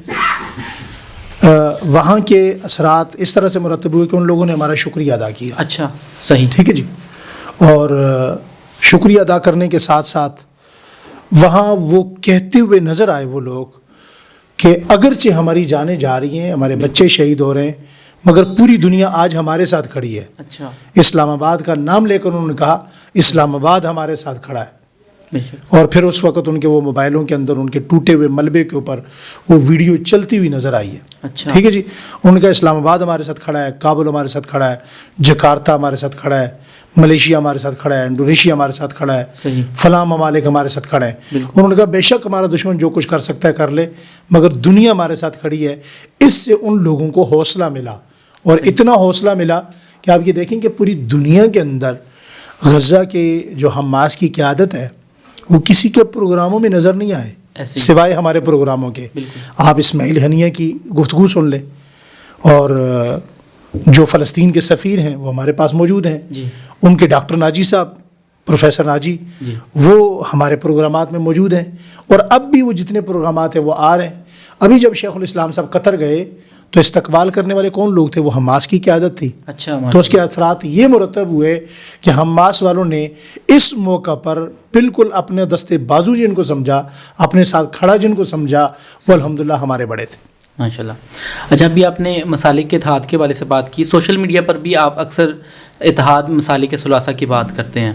وہاں کے اثرات اس طرح سے مرتب ہوئے کہ ان لوگوں نے ہمارا شکریہ ادا کیا۔ اچھا، صحیح، ٹھیک ہے جی۔ اور شکریہ ادا کرنے کے ساتھ ساتھ وہاں وہ کہتے ہوئے نظر آئے وہ لوگ کہ اگرچہ ہماری جانیں جا رہی ہیں، ہمارے بچے شہید ہو رہے ہیں، مگر پوری دنیا آج ہمارے ساتھ کھڑی ہے۔ اچھا، اسلام آباد کا نام لے کر انہوں نے کہا اسلام آباد ہمارے ساتھ کھڑا ہے۔ بے شک۔ اور پھر اس وقت ان کے وہ موبائلوں کے اندر ان کے ٹوٹے ہوئے ملبے کے اوپر وہ ویڈیو چلتی ہوئی نظر آئی ہے۔ اچھا، ٹھیک ہے جی، ان کا اسلام آباد ہمارے ساتھ کھڑا ہے، کابل ہمارے ساتھ کھڑا ہے، جکارتا ہمارے ساتھ کھڑا ہے، ملیشیا ہمارے ساتھ کھڑا ہے، انڈونیشیا ہمارے ساتھ کھڑا ہے، صحیح، فلاں ممالک ہمارے ساتھ کھڑے ہیں۔ بالکل۔ انہوں نے کہا بے شک ہمارا دشمن جو کچھ کر سکتا ہے کر لے، مگر دنیا ہمارے ساتھ کھڑی ہے۔ اس سے ان لوگوں کو حوصلہ ملا، اور اتنا حوصلہ ملا کہ آپ یہ دیکھیں کہ پوری دنیا کے اندر غزہ کے جو حماس کی قیادت ہے وہ کسی کے پروگراموں میں نظر نہیں آئے ایسے ہی۔ سوائے ہمارے پروگراموں کے۔ بالکل۔ آپ اسماعیل ہنیہ کی گفتگو سن لیں، اور جو فلسطین کے سفیر ہیں وہ ہمارے پاس موجود ہیں، جی، ان کے ڈاکٹر ناجی صاحب، پروفیسر ناجی، جی، وہ ہمارے پروگرامات میں موجود ہیں، اور اب بھی وہ جتنے پروگرامات ہیں وہ آ رہے ہیں۔ ابھی جب شیخ الاسلام صاحب قطر گئے تو استقبال کرنے والے کون لوگ تھے؟ وہ حماس کی قیادت تھی۔ اچھا، تو اس کے اثرات یہ مرتب ہوئے کہ حماس والوں نے اس موقع پر بالکل اپنے دستے بازو جن کو سمجھا، اپنے ساتھ کھڑا جن کو سمجھا، وہ الحمدللہ ہمارے بڑے تھے۔ ماشاءاللہ۔ اچھا، ابھی آپ نے مسالک کے اتحاد کے والے سے بات کی، سوشل میڈیا پر بھی آپ اکثر اتحاد مسالک ثلاثہ کی بات کرتے ہیں،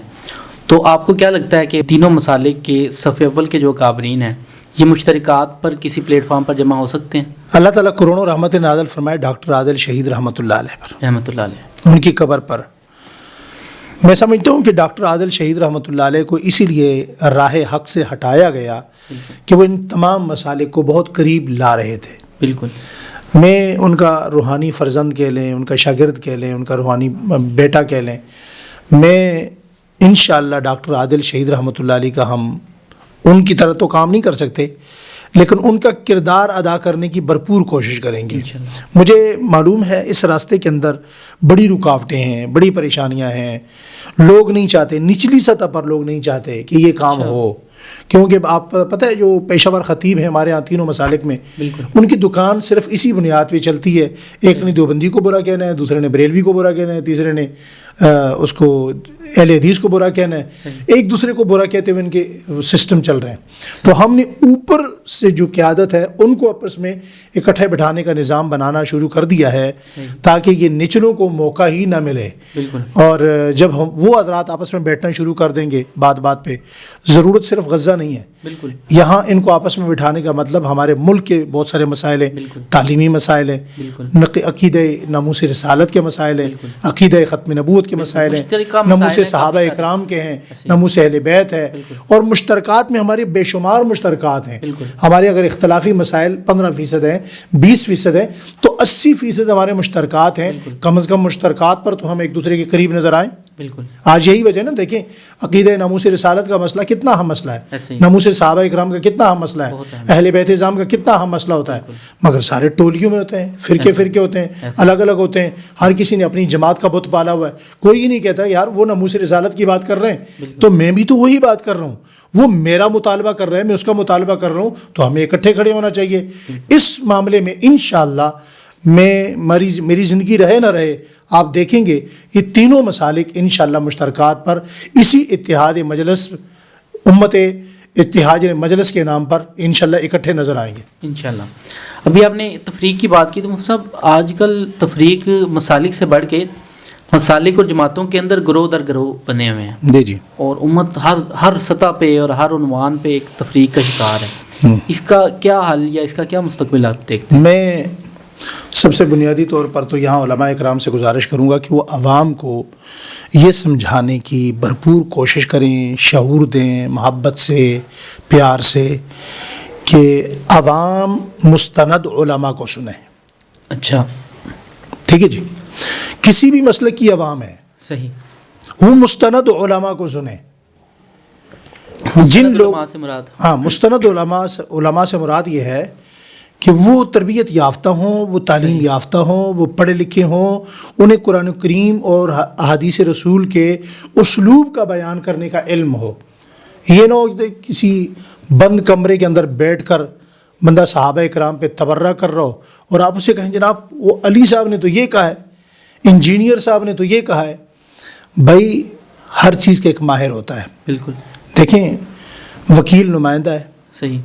تو آپ کو کیا لگتا ہے کہ تینوں مسالک کے صف اول کے جو کابرین ہیں یہ مشترکات پر کسی پلیٹ فارم پر جمع ہو سکتے ہیں؟ اللہ تعالیٰ کروڑوں رحمت نازل فرمائے ڈاکٹر عادل شہید رحمۃ اللہ علیہ پر، رحمۃ اللہ علیہ۔ ان کی قبر پر۔ میں سمجھتا ہوں کہ ڈاکٹر عادل شہید رحمۃ اللہ علیہ کو اسی لیے راہ حق سے ہٹایا گیا کہ وہ ان تمام مسالک کو بہت قریب لا رہے تھے۔ بالکل، میں ان کا روحانی فرزند کہہ لیں، ان کا شاگرد کہہ لیں، ان کا روحانی بیٹا کہہ لیں، میں انشاءاللہ ڈاکٹر عادل شہید رحمۃ اللہ علیہ کا ہم ان کی طرح تو کام نہیں کر سکتے، لیکن ان کا کردار ادا کرنے کی بھرپور کوشش کریں گے۔ انشاءاللہ۔ مجھے معلوم ہے اس راستے کے اندر بڑی رکاوٹیں ہیں، بڑی پریشانیاں ہیں، لوگ نہیں چاہتے، نچلی سطح پر لوگ نہیں چاہتے کہ یہ کام ہو، کیونکہ آپ پتہ ہے جو پیشہ ور خطیب ہیں ہمارے ہاں تینوں مسالک میں، بالکل، ان کی دکان صرف اسی بنیاد پہ چلتی ہے، ایک نے دیوبندی کو برا کہنا ہے، دوسرے نے بریلوی کو برا کہنا ہے، تیسرے نے اس کو اہل حدیث کو برا کہنا ہے، ایک دوسرے کو برا کہتے ہوئے ان کے سسٹم چل رہے ہیں۔ تو ہم نے اوپر سے جو قیادت ہے ان کو آپس میں اکٹھے بٹھانے کا نظام بنانا شروع کر دیا ہے تاکہ یہ نچلوں کو موقع ہی نہ ملے۔ بالکل، اور جب ہم وہ حضرات آپس میں بیٹھنا شروع کر دیں گے بات بات پہ، ضرورت صرف غزہ نہیں ہے، بالکل، یہاں ان کو آپس میں بٹھانے کا مطلب ہمارے ملک کے بہت سارے مسائل ہیں، بالکل، تعلیمی مسائل ہیں، بالکل، عقیدہ ناموس رسالت کے مسائل ہیں، عقیدہ ختم نبوت کے مسائل ہیں، مشترکہ مسائل ناموس ہیں، صحابہ اکرام کے ہیں، ناموس اہل بیت ہے، اور مشترکات میں ہمارے بے شمار مشترکات ہیں۔ بالکل، ہمارے اگر اختلافی مسائل 15% ہیں، 20% ہیں، تو 80% ہمارے مشترکات ہیں۔ کم از کم مشترکات پر تو ہم ایک دوسرے کے قریب نظر آئیں۔ بالکل، آج یہی وجہ ہے نا، دیکھیں عقیدہ ناموس رسالت کا مسئلہ کتنا اہم مسئلہ ہے، ایسے ہی، ناموس صحابہ اکرام کا کتنا اہم مسئلہ ہے، بہت اہم، اہل بیت اعظام کا کتنا اہم مسئلہ ہوتا ہے، مگر سارے ٹولیوں میں ہوتے ہیں، فرقے فرقے ہوتے ہیں، الگ الگ ہوتے ہیں، ہر کسی نے اپنی جماعت کا بت پالا ہوا ہے۔ کوئی ہی نہیں کہتا یار وہ ناموس رسالت کی بات کر رہے ہیں تو میں بھی تو وہی بات کر رہا ہوں، وہ میرا مطالبہ کر رہے ہیں، میں اس کا مطالبہ کر رہا ہوں، تو ہمیں اکٹھے کھڑے ہونا چاہیے۔ اس معاملے میں انشاءاللہ میری زندگی رہے نہ رہے، آپ دیکھیں گے یہ تینوں مسالک انشاءاللہ مشترکات پر اسی اتحاد مجلس، امت اتحاد مجلس کے نام پر انشاءاللہ اکٹھے نظر آئیں گے انشاءاللہ۔ ابھی آپ نے تفریق کی بات کی، تو مفتی صاحب آج کل تفریق مسالک سے بڑھ کے مسالک اور جماعتوں کے اندر گروہ در گروہ بنے ہوئے ہیں، جی جی، اور امت ہر سطح پہ اور ہر عنوان پہ ایک تفریق کا شکار ہے۔ اس کا کیا حل یا اس کا کیا مستقبل آپ دیکھتے ہیں؟ میں سب سے بنیادی طور پر تو یہاں علماء اکرام سے گزارش کروں گا کہ وہ عوام کو یہ سمجھانے کی بھرپور کوشش کریں، شعور دیں، محبت سے، پیار سے، کہ عوام مستند علماء کو سنیں۔ اچھا، ٹھیک ہے جی، کسی بھی مسلک کی عوام ہے صحیح، وہ مستند علماء کو سنیں۔ جن لوگ علماء سے مراد، ہاں، مستند علماء سے مراد یہ ہے کہ وہ تربیت یافتہ ہوں، وہ تعلیم یافتہ ہوں، وہ پڑھے لکھے ہوں، انہیں قرآن کریم اور احادیث رسول کے اسلوب کا بیان کرنے کا علم ہو۔ یہ نہ ہو کہ کسی بند کمرے کے اندر بیٹھ کر بندہ صحابہ اکرام پہ تبرہ کر رہا ہو اور آپ اسے کہیں جناب وہ علی صاحب نے تو یہ کہا ہے، انجینئر صاحب نے تو یہ کہا ہے۔ بھائی ہر چیز کا ایک ماہر ہوتا ہے۔ بالکل، دیکھیں وکیل نمائندہ ہے صحیح،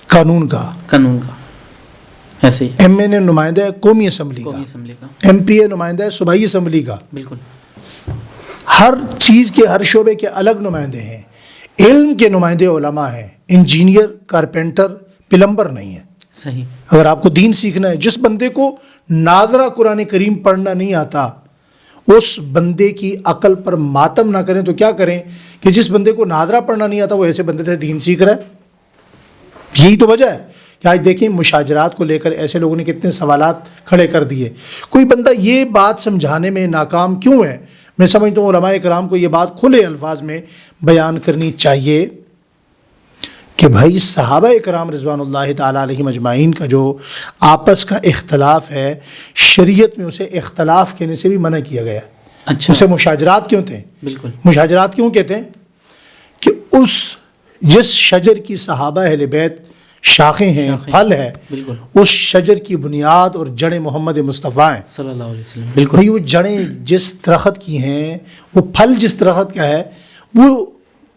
قانون کا، ایسے ہی ایم این اے نمائندہ ہے قومی اسمبلی قومی کا، اسمبلی کا، ایم پی اے نمائندہ ہے صوبائی اسمبلی کا۔ بالکل، ہر چیز کے، ہر شعبے کے الگ نمائندے ہیں۔ علم کے نمائندے علماء ہیں، انجینئر، کارپینٹر، پلمبر نہیں ہیں۔ صحیح۔ اگر آپ کو دین سیکھنا ہے، جس بندے کو نادرہ قرآن کریم پڑھنا نہیں آتا اس بندے کی عقل پر ماتم نہ کریں تو کیا کریں کہ جس بندے کو نادرہ پڑھنا نہیں آتا وہ ایسے بندے سے دین سیکھ رہا ہے۔ یہی تو وجہ ہے کہ آج دیکھیں مشاجرات کو لے کر ایسے لوگوں نے کتنے سوالات کھڑے کر دیے۔ کوئی بندہ یہ بات سمجھانے میں ناکام کیوں ہے؟ میں سمجھتا ہوں علماء کرام کو یہ بات کھلے الفاظ میں بیان کرنی چاہیے کہ بھائی صحابہ کرام رضوان اللہ تعالیٰ علیہم اجمعین کا جو آپس کا اختلاف ہے، شریعت میں اسے اختلاف کہنے سے بھی منع کیا گیا۔ اچھا، اسے مشاجرات کیوں تھے؟ بالکل مشاجرات کیوں کہتے ہیں؟ کہ جس شجر کی صحابہ اہل بیت شاخیں ہیں، پھل ہے، بالکل اس شجر کی بنیاد اور جڑیں محمد مصطفیٰ ہیں صلی اللہ علیہ وسلم۔ بالکل بھئی وہ جڑیں جس درخت کی ہیں، وہ پھل جس درخت کا ہے، وہ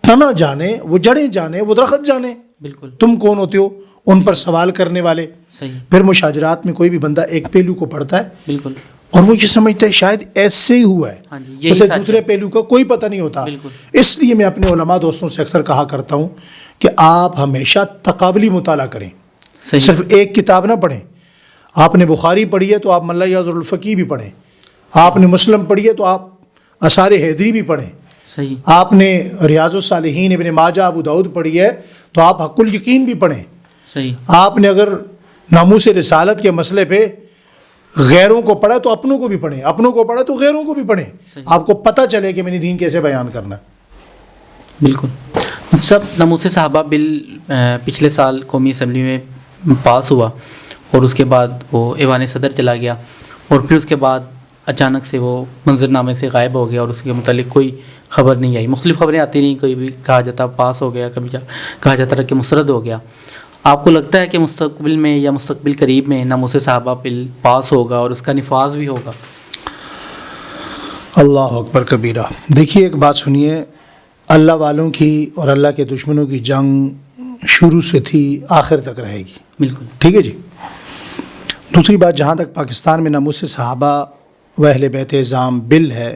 تنا جانے، وہ جڑیں جانے، وہ درخت جانے، بالکل تم کون ہوتے ہو ان پر سوال کرنے والے؟ صحیح، پھر مشاجرات میں کوئی بھی بندہ ایک پہلو کو پڑھتا ہے بالکل اور وہ یہ سمجھتا ہے شاید ایسے ہی ہوا ہے، ہاں جی، یہی اسے سچ دوسرے ہے۔ پہلو کا کوئی پتہ نہیں ہوتا۔ بالکل۔ اس لیے میں اپنے علماء دوستوں سے اکثر کہا کرتا ہوں کہ آپ ہمیشہ تقابلی مطالعہ کریں، صحیح، صرف ایک کتاب نہ پڑھیں۔ آپ نے بخاری پڑھی ہے تو آپ ملا یاز الفقی بھی پڑھیں، آپ نے مسلم پڑھی ہے تو آپ آثار حیدری بھی پڑھیں، صحیح، آپ نے ریاض الصالحین ابن ماجہ ابو داؤد پڑھی ہے تو آپ حق الیقین بھی پڑھیں، صحیح، آپ نے اگر ناموس رسالت کے مسئلے پہ غیروں کو پڑھا تو اپنوں کو بھی پڑھیں، اپنوں کو پڑھا تو غیروں کو بھی پڑھیں، آپ کو پتہ چلے کہ میں نے دین کیسے بیان کرنا ہے۔ بالکل۔ مفتی صاحب، ناموس صحابہ بل پچھلے سال قومی اسمبلی میں پاس ہوا اور اس کے بعد وہ ایوان صدر چلا گیا اور پھر اس کے بعد اچانک سے وہ منظرنامے سے غائب ہو گیا اور اس کے متعلق کوئی خبر نہیں آئی۔ مختلف خبریں آتی رہیں، کوئی بھی کہا جاتا پاس ہو گیا، کبھی کہا جاتا رہا کہ مسترد ہو گیا۔ آپ کو لگتا ہے کہ مستقبل میں یا مستقبل قریب میں ناموس صحابہ بل پاس ہوگا اور اس کا نفاذ بھی ہوگا؟ اللہ اکبر کبیرہ۔ دیکھیے ایک بات سنیے، اللہ والوں کی اور اللہ کے دشمنوں کی جنگ شروع سے تھی، آخر تک رہے گی، بالکل، ٹھیک ہے جی۔ دوسری بات، جہاں تک پاکستان میں ناموس صحابہ و اہل بیت اعظام بل ہے،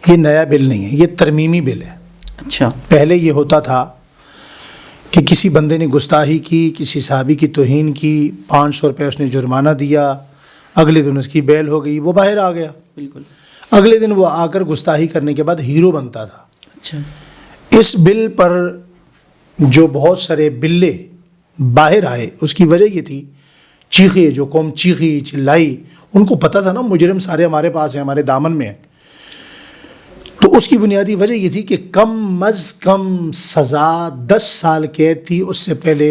یہ نیا بل نہیں ہے، یہ ترمیمی بل ہے۔ اچھا، پہلے یہ ہوتا تھا کہ کسی بندے نے گستاخی کی، کسی صحابی کی توہین کی، 500 روپے اس نے جرمانہ دیا، اگلے دن اس کی بیل ہو گئی، وہ باہر آ گیا، بالکل، اگلے دن وہ آ کر گستاخی کرنے کے بعد ہیرو بنتا تھا۔ اچھا، اس بل پر جو بہت سارے بلے باہر آئے اس کی وجہ یہ تھی، چیخے، جو قوم چیخی چلائی، ان کو پتہ تھا نا مجرم سارے ہمارے پاس ہیں، ہمارے دامن میں ہیں، تو اس کی بنیادی وجہ یہ تھی کہ کم از کم سزا 10 سال قید تھی، اس سے پہلے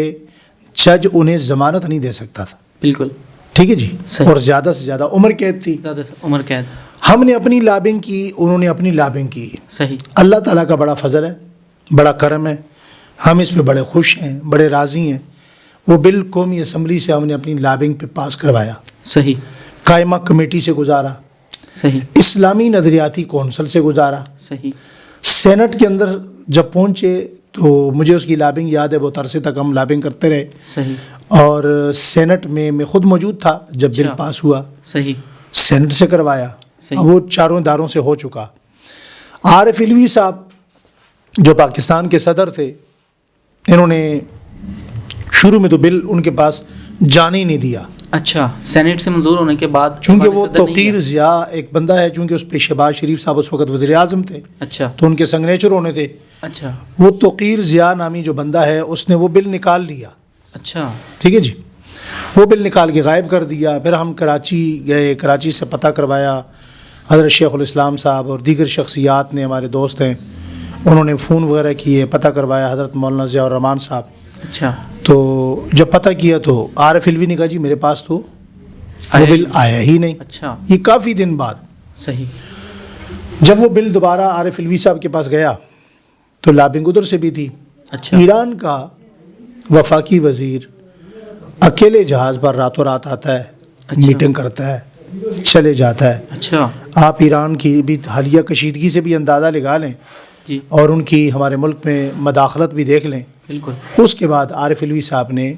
جج انہیں ضمانت نہیں دے سکتا تھا، بالکل ٹھیک ہے جی، صحیح۔ اور زیادہ سے زیادہ عمر قید تھی۔ زیادہ عمر قید، ہم نے اپنی لابنگ کی، انہوں نے اپنی لابنگ کی۔ صحیح، اللہ تعالیٰ کا بڑا فضل ہے، بڑا کرم ہے، ہم اس پہ بڑے خوش ہیں، بڑے راضی ہیں۔ وہ بل قومی اسمبلی سے ہم نے اپنی لابنگ پہ پاس کروایا، صحیح، قائمہ کمیٹی سے گزارا، صحیح، اسلامی نظریاتی کونسل سے گزارا، صحیح، سینٹ کے اندر جب پہنچے تو مجھے اس کی لابنگ یاد ہے، بہت عرصے تک ہم لابنگ کرتے رہے، صحیح، اور سینٹ میں خود موجود تھا جب بل اچھا، پاس ہوا، صحیح، سینٹ سے کروایا، صحیح، اب وہ چاروں اداروں سے ہو چکا۔ عارف علوی صاحب جو پاکستان کے صدر تھے، انہوں نے شروع میں تو بل ان کے پاس جانے ہی نہیں دیا، اچھا، سینٹ سے منظور ہونے کے بعد چونکہ وہ صدر نہیں توقیر گیا۔ ضیاء ایک بندہ ہے، چونکہ اس پہ شہباز شریف صاحب اس وقت وزیر اعظم تھے اچھا، تو ان کے سگنیچر ہونے تھے، اچھا، وہ توقیر ضیاء نامی جو بندہ ہے اس نے وہ بل نکال لیا، اچھا، ٹھیک ہے جی، وہ بل نکال کے غائب کر دیا۔ پھر ہم کراچی گئے، کراچی سے پتہ کروایا، حضرت شیخ الاسلام صاحب اور دیگر شخصیات نے، ہمارے دوست ہیں، انہوں نے فون وغیرہ کیے، پتہ کروایا، حضرت مولانا ضیاء الرحمان صاحب، اچھا، تو جب پتہ کیا تو عارف علوی نے کہا جی میرے پاس تو وہ بل آیا ہی نہیں، اچھا، یہ کافی دن بعد صحیح، جب وہ بل دوبارہ عارف علوی صاحب کے پاس گیا تو لابنگ ادھر سے بھی تھی۔ اچھا، ایران کا وفاقی وزیر اکیلے جہاز پر راتوں رات آتا ہے، اچھا، میٹنگ کرتا ہے، چلے جاتا ہے۔ اچھا، آپ ایران کی بھی حالیہ کشیدگی سے بھی اندازہ لگا لیں جی، اور ان کی ہمارے ملک میں مداخلت بھی دیکھ لیں۔ بالکل، اس کے بعد عارف علوی صاحب نے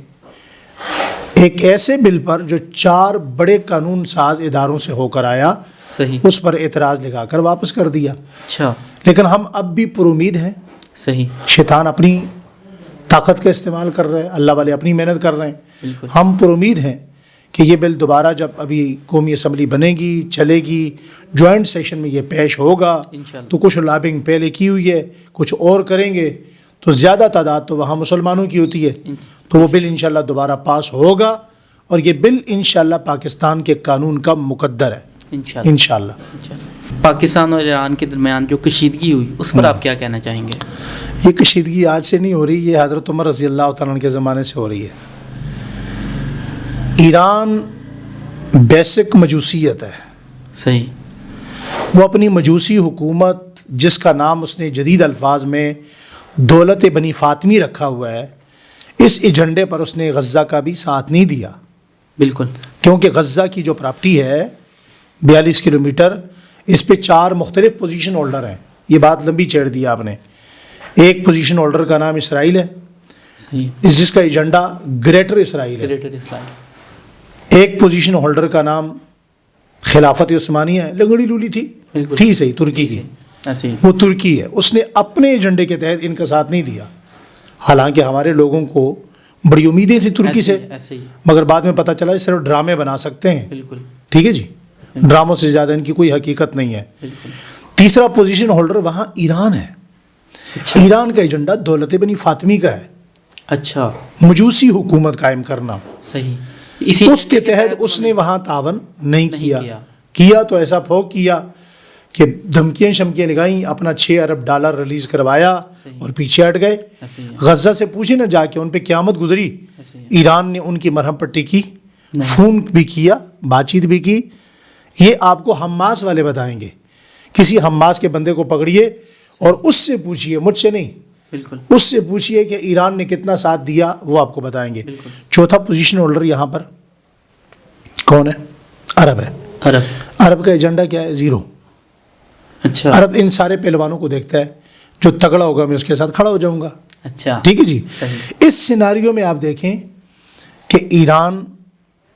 ایک ایسے بل پر جو 4 بڑے قانون ساز اداروں سے ہو کر آیا، صحیح، اس پر اعتراض لگا کر واپس کر دیا۔ اچھا، لیکن ہم اب بھی پر امید ہیں صحیح. شیطان اپنی طاقت کا استعمال کر رہے ہیں, اللہ والے اپنی محنت کر رہے ہیں. بالکل. ہم پر امید ہیں کہ یہ بل دوبارہ جب ابھی قومی اسمبلی بنے گی, چلے گی, جوائنٹ سیشن میں یہ پیش ہوگا انشاءاللہ. تو کچھ لابنگ پہلے کی ہوئی ہے, کچھ اور کریں گے, تو زیادہ تعداد تو وہاں مسلمانوں کی ہوتی ہے, تو وہ بل انشاءاللہ دوبارہ پاس ہوگا, اور یہ بل انشاءاللہ پاکستان کے قانون کا مقدر ہے انشاءاللہ. انشاءاللہ. پاکستان اور ایران کے درمیان جو کشیدگی ہوئی اس پر آپ کیا کہنا چاہیں گے؟ یہ کشیدگی آج سے نہیں ہو رہی, یہ حضرت عمر رضی اللہ تعالیٰ عنہ کے زمانے سے ہو رہی ہے. ایران بیسک مجوسیت ہے. صحیح. وہ اپنی مجوسی حکومت, جس کا نام اس نے جدید الفاظ میں دولت بنی فاطمی رکھا ہوا ہے, اس ایجنڈے پر اس نے غزہ کا بھی ساتھ نہیں دیا. بالکل. کیونکہ غزہ کی جو پراپرٹی ہے 42 کلومیٹر, اس پہ 4 مختلف پوزیشن ہولڈر ہیں. یہ بات لمبی چھیڑ دی آپ نے. ایک پوزیشن ہولڈر کا نام اسرائیل ہے, صحیح. جس کا ایجنڈا گریٹر اسرائیل ہے. گریٹر اسرائیل. ایک پوزیشن ہولڈر کا نام خلافت عثمانیہ ہے, لنگڑی لولی تھی, بالکل. تھی صحیح, ترکی کی, ایسے ہی. وہ ترکی ہے. اس نے اپنے ایجنڈے کے تحت ان کا ساتھ نہیں دیا, حالانکہ ہمارے لوگوں کو بڑی امیدیں تھیں ترکی سے, ایسے ہی. مگر بعد میں پتہ چلا یہ صرف ڈرامے بنا سکتے ہیں. بالکل. ٹھیک ہے جی, ڈراموں سے زیادہ ان کی کوئی حقیقت نہیں ہے. بالکل. تیسرا پوزیشن ہولڈر وہاں ایران ہے. ایران کا ایجنڈا دولت بنی فاطمی کا ہے, اچھا, مجوسی حکومت قائم کرنا. صحیح. اس کے تحت اس نے وہاں تعاون نہیں کیا تو ایسا پھوک کیا کہ دھمکیاں شمکیاں لگائیں, اپنا $6 ارب ریلیز کروایا اور پیچھے ہٹ گئے. غزہ سے پوچھے نہ جا کے, ان پہ قیامت گزری. ایران نے ان کی مرہم پٹی کی, فون بھی کیا, بات چیت بھی کی. یہ آپ کو حماس والے بتائیں گے. کسی حماس کے بندے کو پکڑیے اور اس سے پوچھئے, مجھ سے نہیں, بالکل, اس سے پوچھئے کہ ایران نے کتنا ساتھ دیا, وہ آپ کو بتائیں گے. چوتھا پوزیشن ہولڈر یہاں پر کون ہے؟ عرب ہے. عرب کا ایجنڈا کیا ہے؟ زیرو. اچھا. عرب ان سارے پہلوانوں کو دیکھتا ہے, جو تگڑا ہوگا میں اس کے ساتھ کھڑا ہو جاؤں گا. اچھا, ٹھیک ہے جی. اس سیناریو میں آپ دیکھیں کہ ایران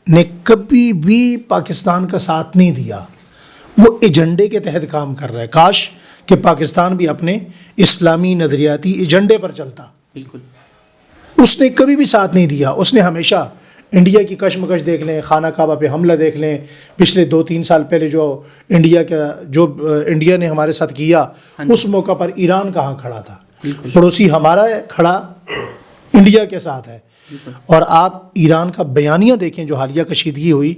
نے کبھی بھی پاکستان کا ساتھ نہیں دیا. وہ ایجنڈے کے تحت کام کر رہا ہے. کاش کہ پاکستان بھی اپنے اسلامی نظریاتی ایجنڈے پر چلتا. بالکل. اس نے کبھی بھی ساتھ نہیں دیا. اس نے ہمیشہ انڈیا کی کشمکش دیکھ لیں, خانہ کعبہ پہ حملہ دیکھ لیں, پچھلے 2-3 سال پہلے انڈیا نے ہمارے ساتھ کیا, اس موقع پر ایران کہاں کھڑا تھا؟ پڑوسی ہمارا ہے, کھڑا انڈیا کے ساتھ ہے. اور آپ ایران کا بیانیہ دیکھیں جو حالیہ کشیدگی ہوئی,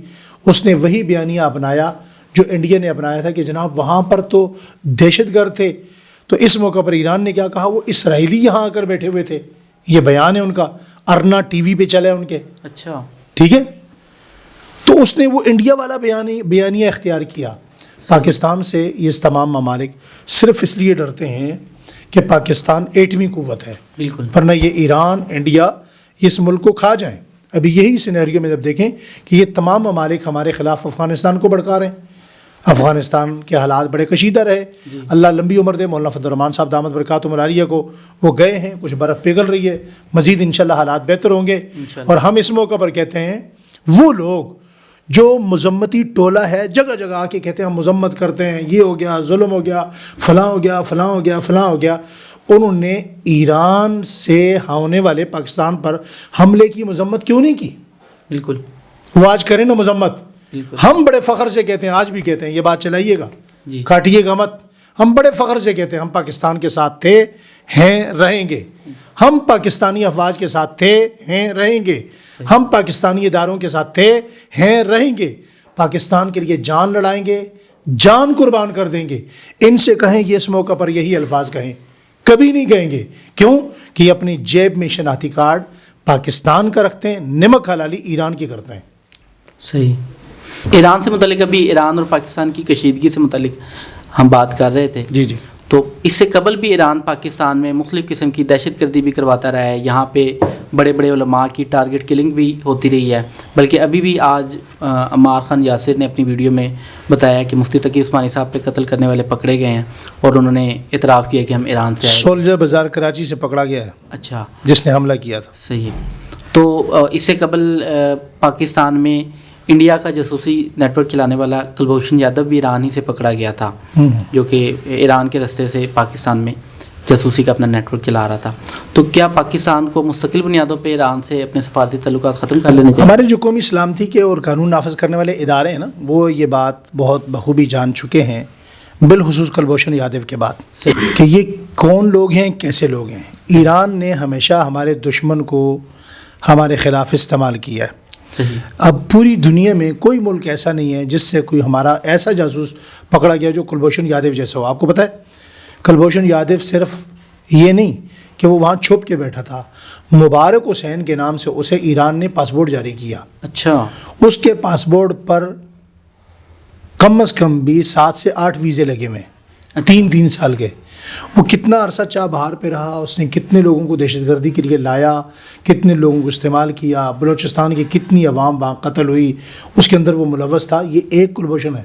اس نے وہی بیانیہ اپنایا جو انڈیا نے اپنایا تھا کہ جناب وہاں پر تو دہشت گرد تھے, تو اس موقع پر ایران نے کیا کہا؟ وہ اسرائیلی یہاں آ کر بیٹھے ہوئے تھے. یہ بیان ہے ان کا, ارنا ٹی وی پہ چلا ہے ان کے. اچھا, ٹھیک ہے. تو اس نے وہ انڈیا والا بیانیہ اختیار کیا. پاکستان سے یہ تمام ممالک صرف اس لیے ڈرتے ہیں کہ پاکستان ایٹمی قوت ہے, بالکل, ورنہ یہ ایران, انڈیا اس ملک کو کھا جائیں. ابھی یہی سینیریو میں جب دیکھیں کہ یہ تمام ممالک ہمارے خلاف افغانستان کو بھڑکا رہے ہیں. افغانستان کے حالات بڑے کشیدہ رہے. اللہ لمبی عمر دے مولانا فضل الرحمان صاحب دامت برکاتہم العالیہ کو. وہ گئے ہیں, کچھ برف پگھل رہی ہے, مزید انشاءاللہ حالات بہتر ہوں گے. اور ہم اس موقع پر کہتے ہیں وہ لوگ جو مذمتی ٹولہ ہے, جگہ جگہ آ کے کہتے ہیں ہم مذمت کرتے ہیں, یہ ہو گیا, ظلم ہو گیا, فلاں ہو گیا, فلاں ہو گیا, فلاں ہو گیا, انہوں نے ایران سے ہونے والے پاکستان پر حملے کی مذمت کیوں نہیں کی؟ بالکل, وہ آج کریں نا مذمت. ہم بڑے فخر سے کہتے ہیں, آج بھی کہتے ہیں, یہ بات چلائیے گا, کاٹیے گا مت. ہم بڑے فخر سے کہتے ہیں ہم پاکستان کے ساتھ تھے, ہیں, رہیں گے. ہم پاکستانی افواج کے ساتھ تھے, ہیں, رہیں گے. ہم پاکستانی اداروں کے ساتھ تھے, ہیں, رہیں گے. پاکستان کے لیے جان لڑائیں گے, جان قربان کر دیں گے. ان سے کہیں یہ اس موقع پر یہی الفاظ کہیں, کبھی نہیں کہیں گے. کیوں کہ یہ اپنی جیب میں شناختی کارڈ پاکستان کا رکھتے ہیں, نمک حلالی ایران کی کرتے ہیں. صحیح. ایران سے متعلق ابھی ایران اور پاکستان کی کشیدگی سے متعلق ہم بات کر رہے تھے. جی جی. تو اس سے قبل بھی ایران پاکستان میں مختلف قسم کی دہشت گردی بھی کرواتا رہا ہے. یہاں پہ بڑے بڑے علماء کی ٹارگٹ کلنگ بھی ہوتی رہی ہے. بلکہ ابھی بھی آج عمار خان یاسر نے اپنی ویڈیو میں بتایا کہ مفتی تقی عثمانی صاحب پہ قتل کرنے والے پکڑے گئے ہیں, اور انہوں نے اعتراف کیا کہ ہم ایران سے آئے. سولجر بازار کراچی سے پکڑا گیا ہے. اچھا, جس نے حملہ کیا تھا. صحیح. تو اس سے قبل پاکستان میں انڈیا کا جاسوسی نیٹ ورک چلانے والا کلبھوشن یادو بھی ایران ہی سے پکڑا گیا تھا, جو کہ ایران کے رستے سے پاکستان میں جاسوسی کا اپنا نیٹ ورک چلا رہا تھا. تو کیا پاکستان کو مستقل بنیادوں پہ ایران سے اپنے سفارتی تعلقات ختم کر لینے چاہیے؟ ہمارے جو قومی سلامتی کے اور قانون نافذ کرنے والے ادارے ہیں نا، وہ یہ بات بہت بخوبی جان چکے ہیں، بالخصوص کلبھوشن یادو کے بعد، کہ یہ کون لوگ ہیں، کیسے لوگ ہیں. ایران نے ہمیشہ ہمارے دشمن کو ہمارے خلاف استعمال کیا ہے. صحیح. اب پوری دنیا میں کوئی ملک ایسا نہیں ہے جس سے کوئی ہمارا ایسا جاسوس پکڑا گیا جو کلبھوشن یادو جیسا ہو. آپ کو پتہ ہے کلبھوشن یادو صرف یہ نہیں کہ وہ وہاں چھپ کے بیٹھا تھا، مبارک حسین کے نام سے اسے ایران نے پاسپورٹ جاری کیا. اچھا. اس کے پاسپورٹ پر کم از کم بھی 7 سے 8 ویزے لگے ہوئے، 3 سال کے. وہ کتنا عرصہ چاہ باہر پہ رہا، اس نے کتنے لوگوں کو دہشت گردی کے لیے لایا، کتنے لوگوں کو استعمال کیا، بلوچستان کی کتنی عوام وہاں قتل ہوئی، اس کے اندر وہ ملوث تھا. یہ ایک کلبھوشن ہے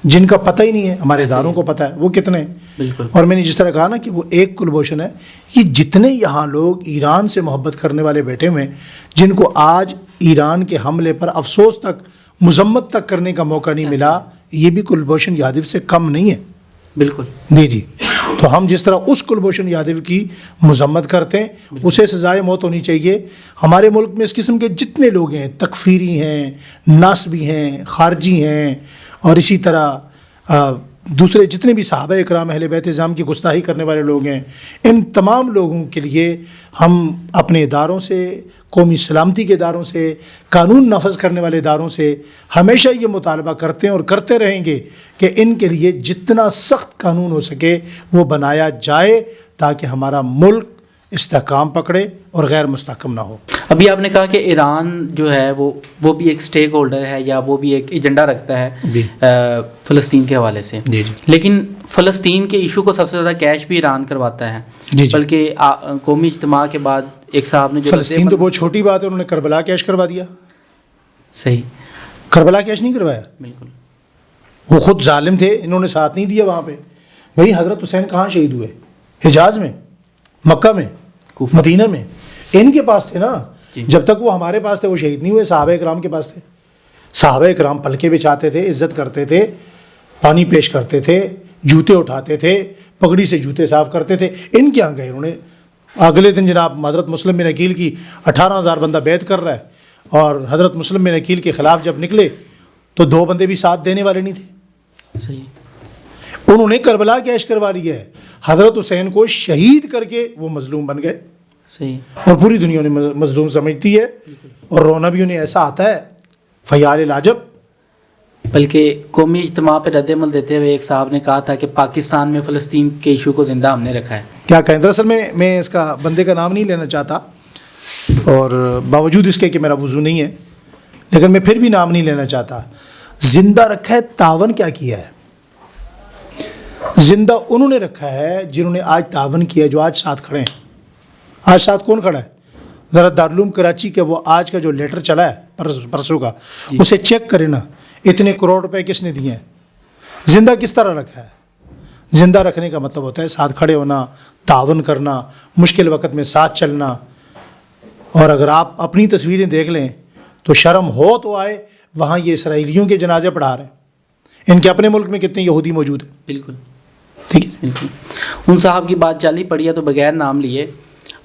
جن کا پتہ ہی نہیں ہے، ہمارے اداروں کو پتہ ہے وہ کتنے ہیں. بالکل. اور میں نے جس طرح کہا نا کہ وہ ایک کلبھوشن ہے، یہ جتنے یہاں لوگ ایران سے محبت کرنے والے بیٹھے ہوئے ہیں، جن کو آج ایران کے حملے پر افسوس تک، مذمت تک کرنے کا موقع نہیں ملا، یہ بھی کلبھوشن یادو سے کم نہیں ہے. بالکل. جی. تو ہم جس طرح اس کلبھوشن یادو کی مذمت کرتے ہیں، اسے سزائے موت ہونی چاہیے. ہمارے ملک میں اس قسم کے جتنے لوگ ہیں، تکفیری ہیں، ناصبی ہیں، خارجی ہیں، اور اسی طرح دوسرے جتنے بھی صحابہ اکرام اہل بیت اعظام کی گستاخی کرنے والے لوگ ہیں، ان تمام لوگوں کے لیے ہم اپنے اداروں سے، قومی سلامتی کے اداروں سے، قانون نافذ کرنے والے اداروں سے ہمیشہ یہ مطالبہ کرتے ہیں اور کرتے رہیں گے کہ ان کے لیے جتنا سخت قانون ہو سکے وہ بنایا جائے تاکہ ہمارا ملک استحکام پکڑے اور غیر مستحکم نہ ہو. ابھی آپ نے کہا کہ ایران جو ہے وہ بھی ایک سٹیک ہولڈر ہے، یا وہ بھی ایک ایجنڈا رکھتا ہے فلسطین کے حوالے سے. لیکن فلسطین کے ایشو کو سب سے زیادہ کیش بھی ایران کرواتا ہے. بلکہ قومی اجتماع کے بعد ایک صاحب نے جو فلسطین تو بہت چھوٹی بات ہے، انہوں نے کربلا کیش کروا دیا. صحیح. کربلا کیش نہیں کروایا. بالکل. وہ خود ظالم تھے، انہوں نے ساتھ نہیں دیا وہاں پہ. بھائی حضرت حسین کہاں شہید ہوئے؟ حجاز میں، مکہ میں، مدینہ میں. ان کے پاس تھے نا. جب تک وہ ہمارے پاس تھے وہ شہید نہیں ہوئے. صحابہ اکرام کے پاس تھے. صحابہ اکرام پلکے بچھاتے تھے، عزت کرتے تھے، پانی پیش کرتے تھے، جوتے اٹھاتے تھے، پگڑی سے جوتے صاف کرتے تھے. ان کیا گئے؟ انہوں نے اگلے دن جناب حضرت مسلم بن عقیل کی 18,000 بندہ بیعت کر رہا ہے، اور حضرت مسلم بن عقیل کے خلاف جب نکلے تو 2 بندے بھی ساتھ دینے والے نہیں تھے. صحیح. انہوں نے کربلا کیش کروا لیا ہے. حضرت حسین کو شہید کر کے وہ مظلوم بن گئے. صحیح. اور پوری دنیا نے مظلوم سمجھتی ہے، اور رونا بھی انہیں ایسا آتا ہے فیال لاجب. بلکہ قومی اجتماع پہ رد عمل دیتے ہوئے ایک صاحب نے کہا تھا کہ پاکستان میں فلسطین کے ایشو کو زندہ ہم نے رکھا ہے. کیا کہیں؟ دراصل میں اس کا بندے کا نام نہیں لینا چاہتا، اور باوجود اس کے کہ میرا وضو نہیں ہے، لیکن میں پھر بھی نام نہیں لینا چاہتا. زندہ رکھا ہے، تعاون کیا کیا ہے؟ زندہ انہوں نے رکھا ہے جنہوں نے آج تعاون کیا، جو آج ساتھ کھڑے ہیں. آج ساتھ کون کھڑا ہے؟ ذرا دارالعلوم کراچی کے وہ آج کا جو لیٹر چلا ہے پرسوں کا، اسے چیک کرے نا. اتنے کروڑ روپے کس نے دیے ہیں؟ زندہ کس طرح رکھا ہے؟ زندہ رکھنے کا مطلب ہوتا ہے ساتھ کھڑے ہونا، تعاون کرنا، مشکل وقت میں ساتھ چلنا. اور اگر آپ اپنی تصویریں دیکھ لیں تو شرم ہو تو آئے، وہاں یہ اسرائیلیوں کے جنازے پڑھا رہے ہیں. ان کے اپنے ملک میں کتنے یہودی موجود ہیں. بالکل. ٹھیک ہے. بالکل. ان صاحب کی بات چلی پڑی ہے تو بغیر نام لیے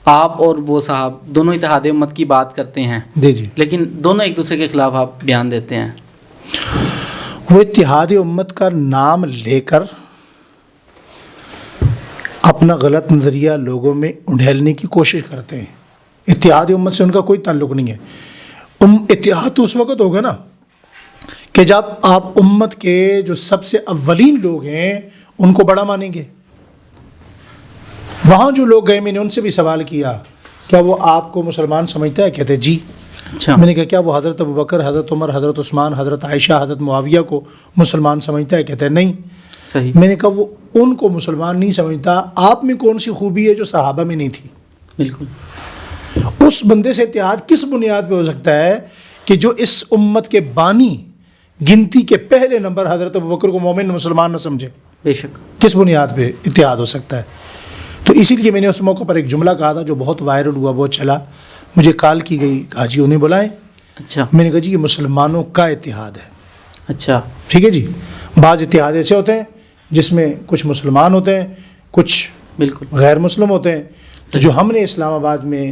آپ اور وہ صاحب دونوں اتحاد امت کی بات کرتے ہیں. جی. لیکن دونوں ایک دوسرے کے خلاف آپ بیان دیتے ہیں. وہ اتحاد امت کا نام لے کر اپنا غلط نظریہ لوگوں میں انڈھیلنے کی کوشش کرتے ہیں. اتحاد امت سے ان کا کوئی تعلق نہیں ہے. اتحاد تو اس وقت ہوگا نا کہ جب آپ امت کے جو سب سے اولین لوگ ہیں ان کو بڑا مانیں گے. وہاں جو لوگ گئے، میں نے ان سے بھی سوال کیا کیا وہ آپ کو مسلمان سمجھتا ہے؟ کہتے جی. اچھا. میں نے کہا کیا وہ حضرت ابوبکر، حضرت عمر، حضرت عثمان، حضرت عائشہ، حضرت معاویہ کو مسلمان سمجھتا ہے؟ کہتے ہیں نہیں. صحیح. میں نے کہا وہ ان کو مسلمان نہیں سمجھتا، آپ میں کون سی خوبی ہے جو صحابہ میں نہیں تھی؟ بالکل. اس بندے سے اتحاد کس بنیاد پہ ہو سکتا ہے کہ جو اس امت کے بانی، گنتی کے پہلے نمبر حضرت ابوبکر کو مومن مسلمان نہ سمجھے؟ بے شک. کس بنیاد پہ اتحاد ہو سکتا ہے؟ تو اسی لیے میں نے اس موقع پر ایک جملہ کہا تھا جو بہت وائرل ہوا، بہت چلا. مجھے کال کی گئی، کہا جی انہیں بلائیں. اچھا. میں نے کہا جی یہ مسلمانوں کا اتحاد ہے. اچھا. ٹھیک ہے جی. بعض اتحاد ایسے ہوتے ہیں جس میں کچھ مسلمان ہوتے ہیں، کچھ بالکل غیر مسلم ہوتے ہیں. تو جو ہم نے اسلام آباد میں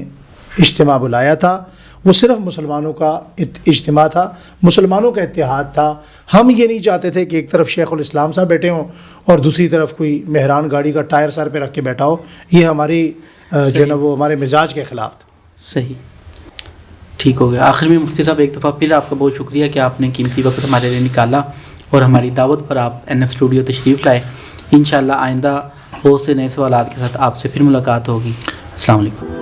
اجتماع بلایا تھا وہ صرف مسلمانوں کا اجتماع تھا, مسلمانوں کا اتحاد تھا. ہم یہ نہیں چاہتے تھے کہ ایک طرف شیخ الاسلام صاحب بیٹھے ہوں اور دوسری طرف کوئی مہران گاڑی کا ٹائر سر پہ رکھ کے بیٹھا ہو. یہ ہماری جو ہے نا وہ ہمارے مزاج کے خلاف تھا. صحیح, ٹھیک ہو گیا. آخر میں مفتی صاحب ایک دفعہ پھر آپ کا بہت شکریہ کہ آپ نے قیمتی وقت ہمارے لیے نکالا اور ہماری دعوت پر آپ این ایف اسٹوڈیو تشریف لائے. انشاءاللہ آئندہ بہت سے نئے سوالات کے ساتھ آپ سے پھر ملاقات ہوگی. السلام علیکم.